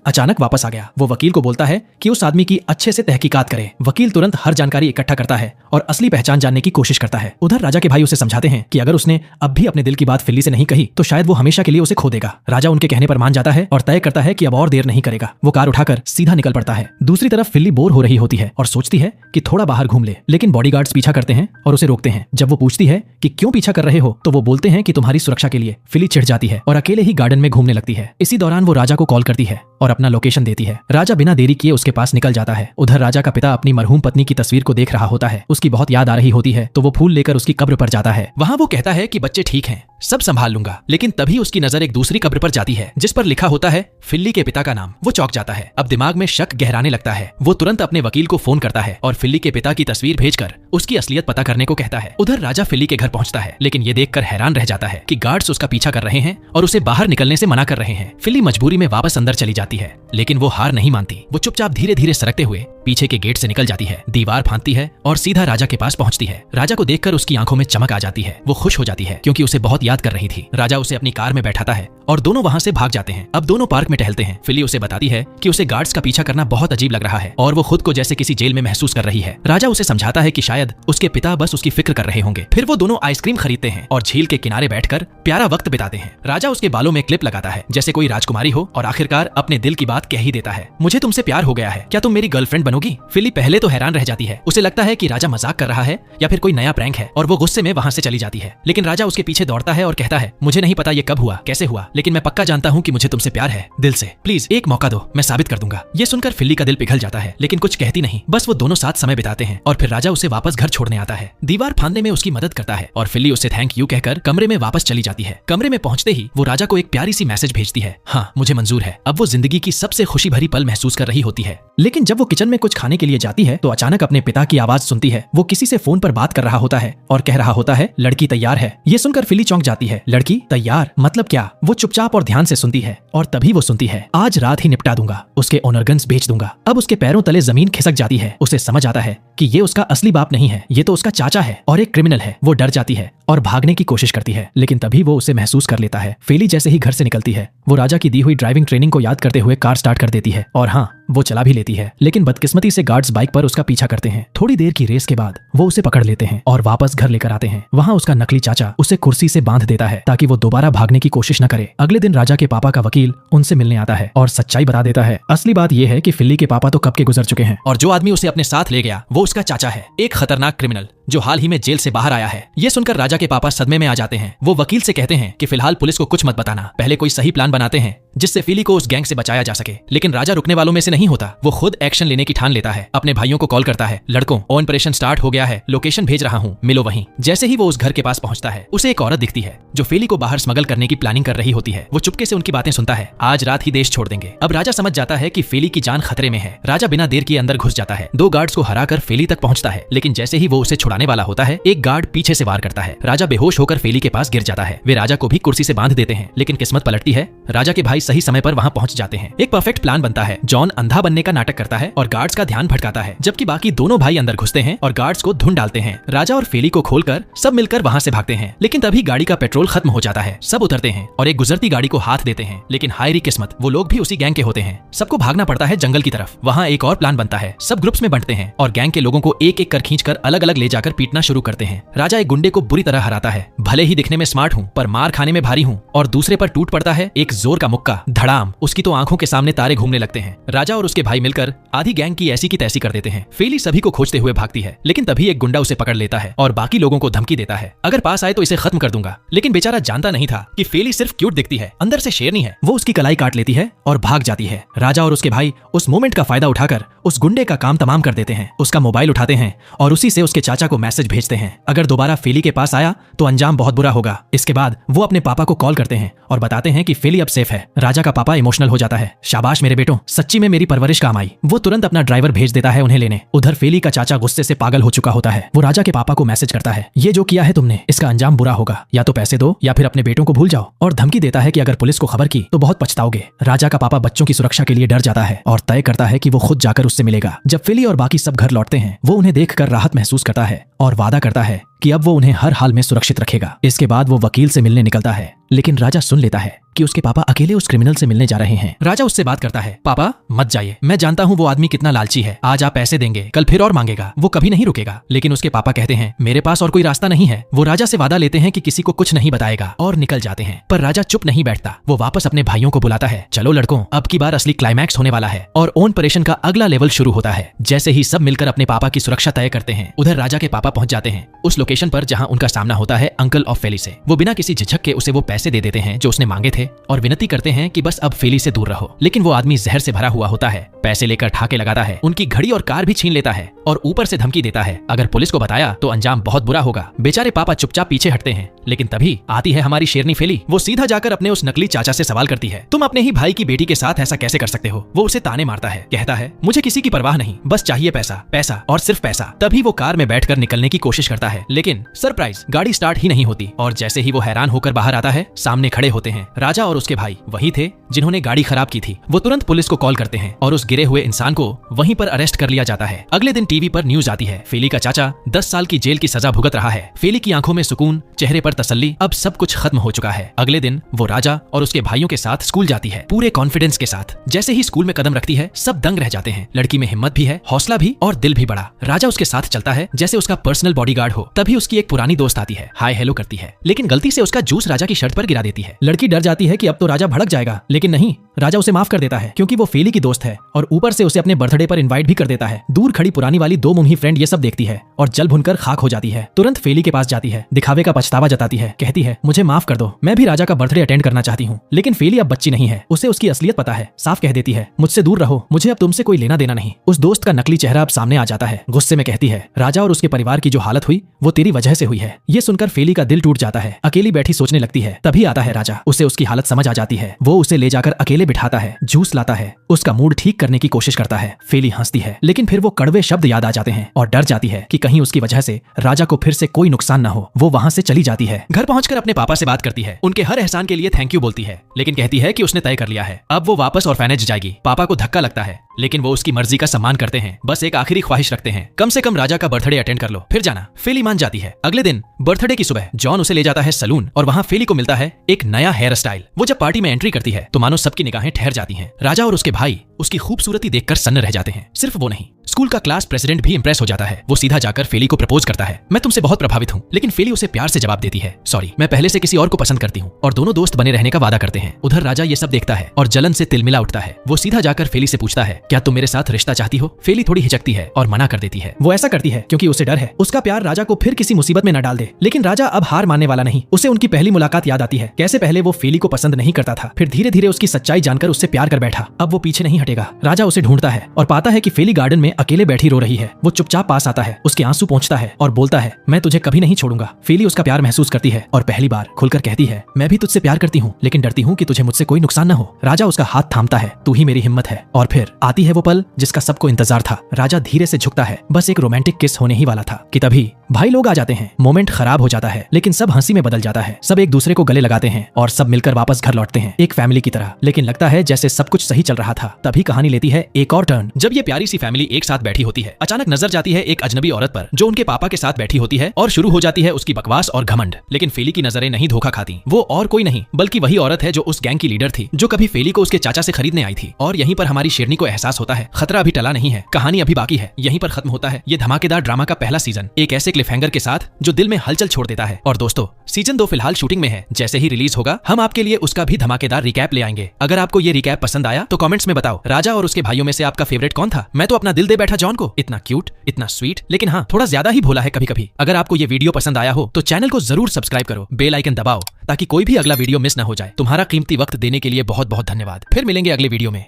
अचानक वापस आ गया। वो वकील को बोलता है कि उस आदमी की अच्छे से तहकीकात करे। वकील तुरंत हर जानकारी इकट्ठा करता है और असली पहचान जानने की कोशिश करता है। उधर राजा के भाई उसे समझाते हैं कि अगर उसने अब भी अपने दिल की बात फिली से नहीं कही तो शायद वो हमेशा के लिए उसे खो देगा। राजा उनके कहने पर मान जाता है और तय करता है कि अब और देर नहीं करेगा। वो कार उठाकर सीधा निकल पड़ता है। दूसरी तरफ फिली बोर हो रही होती है और सोचती है कि थोड़ा बाहर घूम ले, लेकिन बॉडीगार्ड्स पीछा करते हैं और उसे रोकते हैं। जब वो पूछती है कि क्यों पीछा कर रहे हो तो वो बोलते हैं कि तुम्हारी सुरक्षा के लिए। फिली चिढ़ जाती है और अकेले ही गार्डन में घूमने लगती है। इसी दौरान वो राजा को कॉल करती है और अपना लोकेशन देती है। राजा बिना देरी किए उसके पास निकल जाता है। उधर राजा का पिता अपनी मरहूम पत्नी की तस्वीर को देख रहा होता है। उसकी बहुत याद आ रही होती है तो वो फूल लेकर उसकी कब्र पर जाता है। वहाँ वो कहता है कि बच्चे ठीक हैं, सब संभाल लूंगा, लेकिन तभी उसकी नजर एक दूसरी कब्र पर जाती है जिस पर लिखा होता है फिल्ली के पिता का नाम। वो चौंक जाता है। अब दिमाग में शक गहराने लगता है। वो तुरंत अपने वकील को फोन करता है और फिल्ली के पिता की तस्वीर भेजकर उसकी असलियत पता करने को कहता है। उधर राजा फिल्ली के घर पहुंचता है, लेकिन ये देखकर हैरान रह जाता है कि गार्ड्स उसका पीछा कर रहे हैं और उसे बाहर निकलने से मना कर रहे हैं। फिल्ली मजबूरी में वापस अंदर चली जाती है, लेकिन वो हार नहीं मानती। वो चुपचाप धीरे धीरे सरकते हुए पीछे के गेट से निकल जाती है, दीवार फांदती है और सीधा राजा के पास पहुंचती है। राजा को देखकर उसकी आंखों में चमक आ जाती है। वो खुश हो जाती है क्योंकि उसे बहुत याद कर रही थी। राजा उसे अपनी कार में बैठाता है और दोनों वहां से भाग जाते हैं। अब दोनों पार्क में टहलते हैं। फिल्ली उसे बताती है कि उसे गार्ड्स का पीछा करना बहुत अजीब लग रहा है और वो खुद को जैसे किसी जेल में महसूस कर रही है। राजा उसे समझाता है कि शायद उसके पिता बस उसकी फिक्र कर रहे होंगे। फिर वो दोनों आइसक्रीम खरीदते हैं और झील के किनारे बैठकर प्यारा वक्त बिताते हैं। राजा उसके बालों में क्लिप लगाता है जैसे कोई राजकुमारी हो और आखिरकार अपने दिल की बात कह ही देता है, मुझे तुमसे प्यार हो गया है, क्या तुम मेरी गर्लफ्रेंड बनोगी? फिल्ली पहले तो हैरान रह जाती है। उसे लगता है कि राजा मजाक कर रहा है या फिर कोई नया प्रैंक है और वो गुस्से में वहां से चली जाती है। लेकिन राजा उसके पीछे दौड़ता है और कहता है, मुझे नहीं पता ये कब हुआ, कैसे हुआ, लेकिन मैं पक्का जानता हूँ कि मुझे तुमसे प्यार है, दिल से। प्लीज एक मौका दो, मैं साबित कर दूंगा। ये सुनकर फिल्ली का दिल पिघल जाता है, लेकिन कुछ कहती नहीं। बस वो दोनों साथ समय बिताते हैं और फिर राजा उसे वापस घर छोड़ने आता है। दीवार फांदने में उसकी मदद करता है और फिल्ली उसे थैंक यू कहकर कमरे में वापस चली जाती है। कमरे में पहुंचते ही वो राजा को एक प्यारी सी मैसेज भेजती है, हाँ मुझे मंजूर है। अब वो जिंदगी की सबसे खुशी भरी पल महसूस कर रही होती है। लेकिन जब वो किचन में कुछ खाने के लिए जाती है तो अचानक अपने पिता की आवाज सुनती है। वो किसी से फोन पर बात कर रहा होता है और कह रहा होता है, लड़की तैयार है। ये सुनकर फिल्ली चौंक जाती है। लड़की तैयार मतलब क्या? वो चुपचाप और ध्यान से सुनती है और तभी वो सुनती है, आज रात ही निपटा दूंगा, उसके ओनरगन्स बेच दूंगा। अब उसके पैरों तले जमीन खिसक जाती है। उसे समझ आता है कि ये उसका असली बाप नहीं है, ये तो उसका चाचा है और एक क्रिमिनल है। वो डर जाती है और भागने की कोशिश करती है, लेकिन तभी वो उसे महसूस कर लेता है। फिल्ली जैसे ही घर से निकलती है वो राजा की दी हुई ड्राइविंग ट्रेनिंग को याद करते हुए कार स्टार्ट कर देती है और हाँ वो चला भी लेती है। लेकिन बदकिस्मती से गार्ड्स बाइक पर उसका पीछा करते हैं। थोड़ी देर की रेस के बाद वो उसे पकड़ लेते हैं और वापस घर लेकर आते हैं। वहाँ उसका नकली चाचा उसे कुर्सी से बांध देता है ताकि वो दोबारा भागने की कोशिश न करे। अगले दिन राजा के पापा का वकील उनसे मिलने आता है और सच्चाई बता देता है। असली बात यह है कि फिल्ली के पापा तो कब के गुजर चुके हैं और जो आदमी उसे अपने साथ ले गया वो उसका चाचा है, एक खतरनाक क्रिमिनल जो हाल ही में जेल से बाहर आया है। ये सुनकर राजा के पापा सदमे में आ जाते हैं। वो वकील से कहते हैं कि फिलहाल पुलिस को कुछ मत बताना, पहले कोई सही प्लान बनाते हैं जिससे फिल्ली को उस गैंग से बचाया जा सके। लेकिन राजा रुकने वालों में से नहीं होता। वो खुद एक्शन लेने की ठान लेता है। अपने भाइयों को कॉल करता है, लड़कों ऑपरेशन स्टार्ट हो गया है, लोकेशन भेज रहा हूँ, मिलो वहीं। जैसे ही वो उस घर के पास पहुंचता है उसे एक औरत दिखती है जो फिल्ली को बाहर स्मगल करने की प्लानिंग कर रही होती है। वो चुपके से उनकी बातें सुनता है, आज रात ही देश छोड़ देंगे। अब राजा समझ जाता है कि फिल्ली की जान खतरे में है। राजा बिना देर किए अंदर घुस जाता है। दो गार्ड्स को हराकर फिल्ली तक पहुंचता है, लेकिन जैसे ही वो उसे छुड़ा छुड़ाने वाला होता है, एक गार्ड पीछे से वार करता है। राजा बेहोश होकर फेली के पास गिर जाता है। वे राजा को भी कुर्सी से बांध देते हैं, लेकिन किस्मत पलटती है। राजा के भाई सही समय पर वहां पहुंच जाते हैं। एक परफेक्ट प्लान बनता है। जॉन अंधा बनने का नाटक करता है और गार्ड्स का ध्यान भटकाता है, जबकि बाकी दोनों भाई अंदर घुसते हैं और गार्ड्स को धुन डालते हैं। राजा और फेली को खोलकर सब मिलकर वहां से भागते हैं, लेकिन तभी गाड़ी का पेट्रोल खत्म हो जाता है। सब उतरते हैं और एक गुजरती गाड़ी को हाथ देते हैं, लेकिन हाय री किस्मत, वो लोग भी उसी गैंग के होते हैं। सबको भागना पड़ता है जंगल की तरफ। वहाँ एक और प्लान बनता है। सब ग्रुप्स में बंटते हैं और गैंग के लोगों को एक एक कर खींचकर अलग अलग ले जाकर पीटना शुरू करते हैं। राजा एक गुंडे को बुरी तरह हराता है। भले ही दिखने में स्मार्ट हूँ, पर मार खाने में भारी हूँ। और दूसरे पर टूट पड़ता है एक जोर का मुक्का, धड़ाम। उसकी तो आंखों के सामने तारे घूमने लगते हैं। राजा और उसके भाई मिलकर आधी गैंग की ऐसी की तैसी कर देते हैं। फेली सभी को खोजते हुए भागती है, लेकिन तभी एक गुंडा उसे पकड़ लेता है और बाकी लोगों को धमकी देता है, अगर पास आए तो इसे खत्म कर दूंगा। लेकिन बेचारा जानता नहीं था कि फेली सिर्फ क्यूट दिखती है, अंदर से शेरनी है। वो उसकी कलाई काट लेती है और भाग जाती है। राजा और उसके भाई उस मोमेंट का फायदा उठाकर उस गुंडे का काम तमाम कर देते हैं। उसका मोबाइल उठाते हैं और उसी से उसके चाचा को मैसेज भेजते हैं, अगर दोबारा फेली के पास आया तो अंजाम बहुत बुरा होगा। इसके बाद वो अपने पापा को कॉल करते हैं और बताते हैं कि फेली अब सेफ है। राजा का पापा इमोशनल हो जाता है। शाबाश मेरे बेटों, सच्ची में मेरी परवरिश काम आई। वो तुरंत अपना ड्राइवर भेज देता है उन्हें लेने। उधर फेली का चाचा गुस्से से पागल हो चुका होता है। वो राजा के पापा को मैसेज करता है, ये जो किया है तुमने, इसका अंजाम बुरा होगा। या तो पैसे दो या फिर अपने बेटों को भूल जाओ। और धमकी देता है कि अगर पुलिस को खबर की तो बहुत पछताओगे। राजा का पापा बच्चों की सुरक्षा के लिए डर जाता है और तय करता है कि वो खुद जाकर उससे मिलेगा। जब फेली और बाकी सब घर लौटते हैं, वो उन्हें देखकर राहत महसूस करता है और वादा करता है कि अब वो उन्हें हर हाल में सुरक्षित रखेगा। इसके बाद वो वकील से मिलने निकलता है, लेकिन राजा सुन लेता है कि उसके पापा अकेले उस क्रिमिनल से मिलने जा रहे हैं। राजा उससे बात करता है, पापा मत जाइए, मैं जानता हूँ वो आदमी कितना लालची है। आज आप पैसे देंगे, कल फिर और मांगेगा, वो कभी नहीं रुकेगा। लेकिन उसके पापा कहते हैं, मेरे पास और कोई रास्ता नहीं है। वो राजा से वादा लेते हैं कि किसी को कुछ नहीं बताएगा और निकल जाते हैं। पर राजा चुप नहीं बैठता। वो वापस अपने भाइयों को बुलाता है, चलो लड़कों, अब की बार असली क्लाइमैक्स होने वाला है और ओन ऑपरेशन का अगला लेवल शुरू होता है। जैसे ही सब मिलकर अपने पापा की सुरक्षा तय करते हैं, उधर राजा के पापा पहुंच जाते हैं उस लोकेशन पर जहां उनका सामना होता है अंकल ऑफ फेली से। वो बिना किसी झिझक के उसे वो पैसे दे देते हैं जो उसने मांगे थे और विनती करते हैं कि बस अब फेली से दूर रहो। लेकिन वो आदमी जहर से भरा हुआ होता है। पैसे लेकर ठाके लगाता है, उनकी घड़ी और कार भी छीन लेता है और ऊपर से धमकी देता है, अगर पुलिस को बताया तो अंजाम बहुत बुरा होगा। बेचारे पापा चुपचाप पीछे हटते हैं, लेकिन तभी आती है हमारी शेरनी फेली। वो सीधा जाकर अपने उस नकली चाचा से सवाल करती है, तुम अपने ही भाई की बेटी के साथ ऐसा कैसे कर सकते हो। वो उसे ताने मारता है, कहता है, मुझे किसी की परवाह नहीं, बस चाहिए पैसा, पैसा और सिर्फ पैसा। तभी वो कार में बैठकर निकलने की कोशिश करता है, लेकिन सरप्राइज, गाड़ी स्टार्ट ही नहीं होती। और जैसे ही वो हैरान होकर बाहर आता है, सामने खड़े होते हैं राजा और उसके भाई। वही थे जिन्होंने गाड़ी खराब की थी। वो तुरंत पुलिस को कॉल करते हैं और उस गिरे हुए इंसान को वहीं पर अरेस्ट कर लिया जाता है। अगले दिन टीवी पर न्यूज आती है, फेली का चाचा 10 साल की जेल की सजा भुगत रहा है। फेली की आंखों में सुकून, चेहरे पर तसल्ली, अब सब कुछ खत्म हो चुका है। अगले दिन वो राजा और उसके भाइयों के साथ स्कूल जाती है, पूरे कॉन्फिडेंस के साथ। जैसे ही स्कूल में कदम रखती है, सब दंग रह जाते हैं। लड़की में हिम्मत भी है, हौसला भी और दिल भी बड़ा। राजा उसके साथ चलता है जैसे उसका पर्सनल बॉडीगार्ड हो। तभी उसकी एक पुरानी दोस्त आती है, हाय हेलो करती है, लेकिन गलती से उसका जूस राजा की शर्ट पर गिरा देती है। लड़की डर जाती है कि अब तो राजा भड़क जाएगा, लेकिन नहीं, राजा उसे माफ कर देता है क्योंकि वो फेली की दोस्त है और ऊपर से उसे अपने बर्थडे पर इनवाइट भी कर देता है। दूर खड़ी पुरानी वाली दो मुंही फ्रेंड ये सब देखती है और जल भुनकर खाक हो जाती है। तुरंत फेली के पास जाती है, दिखावे का पछतावा जताती है, कहती है, मुझे माफ कर दो, मैं भी राजा का बर्थडे अटेंड करना चाहती हूँ। लेकिन फेली अब बच्ची नहीं है, उसे उसकी असलियत पता है। साफ कह देती है, मुझसे दूर रहो, मुझे अब तुमसे कोई लेना देना नहीं। उस दोस्त का नकली चेहरा अब सामने आ जाता है। गुस्से में कहती है, राजा और उसके परिवार की जो हालत हुई वो तेरी वजह से हुई है। ये सुनकर फेली का दिल टूट जाता है। अकेली बैठी सोचने लगती है। तभी आता है राजा, उसे उसकी हालत समझ आ जाती है। वो उसे ले जाकर अकेले बिठाता है, जूस लाता है, उसका मूड ठीक करने की कोशिश करता है। फेली हंसती है, लेकिन फिर वो कड़वे शब्द याद आ जाते हैं और डर जाती है कि कहीं उसकी वजह से राजा को फिर से कोई नुकसान न हो। वो वहाँ से चली जाती है। घर पहुंचकर अपने पापा से बात करती है, उनके हर एहसान के लिए थैंक यू बोलती है, लेकिन कहती है कि उसने तय कर लिया है, अब वो वापस ऑर्फेनेज जाएगी। पापा को धक्का लगता है, लेकिन वो उसकी मर्जी का सम्मान करते हैं। बस एक आखिरी ख्वाहिश रखते हैं, कम से कम राजा का बर्थडे अटेंड कर लो, फिर जाना। फेली मान जाती है। अगले दिन बर्थडे की सुबह जॉन उसे ले जाता है सलून और वहाँ फेली को मिलता है एक नया हेयर स्टाइल। वो जब पार्टी में एंट्री करती है तो मानो सबकी निगाहें ठहर जाती हैं। राजा और उसके भाई उसकी खूबसूरती देखकर सन्न रह जाते हैं। सिर्फ वो नहीं, स्कूल का क्लास प्रेसिडेंट भी इंप्रेस हो जाता है। वो सीधा जाकर फेली को प्रपोज करता है, मैं तुमसे बहुत प्रभावित हूँ। लेकिन फेली उसे प्यार से जवाब देती है, सॉरी, मैं पहले से किसी और को पसंद करती हूँ। और दोनों दोस्त बने रहने का वादा करते हैं। उधर राजा ये सब देखता है और जलन से तिलमिला उठता है। वो सीधा जाकर फेली से पूछता है, क्या तुम मेरे साथ रिश्ता चाहती हो। फेली थोड़ी हिचकती है और मना कर देती है। वो ऐसा करती है क्योंकि उसे डर है उसका प्यार राजा को फिर किसी मुसीबत में न डाल दे। लेकिन राजा अब हार मानने वाला नहीं। उसे उनकी पहली मुलाकात याद आती है, कैसे पहले वो फेली को पसंद नहीं करता था, फिर धीरे धीरे उसकी सच्चाई जानकर उससे प्यार कर बैठा। अब वो पीछे नहीं हटेगा। काटेगा। राजा उसे ढूंढता है और पाता है कि फेली गार्डन में अकेले बैठी रो रही है। वो चुपचाप पास आता है, उसके आंसू पोंछता है और बोलता है, मैं तुझे कभी नहीं छोड़ूंगा। फेली उसका प्यार महसूस करती है और पहली बार खुलकर कहती है, मैं भी तुझसे प्यार करती हूँ, लेकिन डरती हूँ कि तुझे मुझसे कोई नुकसान न हो। राजा उसका हाथ थामता है, तू ही मेरी हिम्मत है। और फिर आती है वो पल जिसका सबको इंतजार था। राजा धीरे से झुकता है, बस एक रोमांटिक किस होने ही वाला था कि तभी भाई लोग आ जाते हैं। मोमेंट खराब हो जाता है, लेकिन सब हंसी में बदल जाता है। सब एक दूसरे को गले लगाते हैं और सब मिलकर वापस घर लौटते हैं, एक फैमिली की तरह। लेकिन लगता है जैसे सब कुछ सही चल रहा था, तभी कहानी लेती है एक और टर्न। जब ये प्यारी सी फैमिली एक साथ बैठी होती है, अचानक नजर जाती है एक अजनबी औरत पर जो उनके पापा के साथ बैठी होती है और शुरू हो जाती है उसकी बकवास और घमंड। लेकिन फेली की नजरें नहीं धोखा खाती। वो और कोई नहीं बल्कि वही औरत है जो उस गैंग की लीडर थी, जो कभी फेली को उसके चाचा से खरीदने आई थी। और यहीं पर हमारी शेरनी को एहसास होता है खतरा अभी टला नहीं है, कहानी अभी बाकी है। यहीं पर खत्म होता है ये धमाकेदार ड्रामा का पहला सीजन, एक ऐसे क्लिफहैंगर के साथ जो दिल में हलचल छोड़ देता है। और दोस्तों, सीजन 2 फिलहाल शूटिंग में है। जैसे ही रिलीज होगा हम आपके लिए उसका भी धमाकेदार रिकैप ले आएंगे। अगर आपको ये रिकैप पसंद आया तो कमेंट्स में बताओ, राजा और उसके भाइयों में से आपका फेवरेट कौन था? मैं तो अपना दिल दे बैठा जॉन को, इतना क्यूट, इतना स्वीट, लेकिन हाँ थोड़ा ज्यादा ही भोला है कभी कभी। अगर आपको ये वीडियो पसंद आया हो तो चैनल को जरूर सब्सक्राइब करो, बेल आइकन दबाओ ताकि कोई भी अगला वीडियो मिस न हो जाए। तुम्हारा कीमती वक्त देने के लिए बहुत बहुत धन्यवाद। फिर मिलेंगे अगले वीडियो में।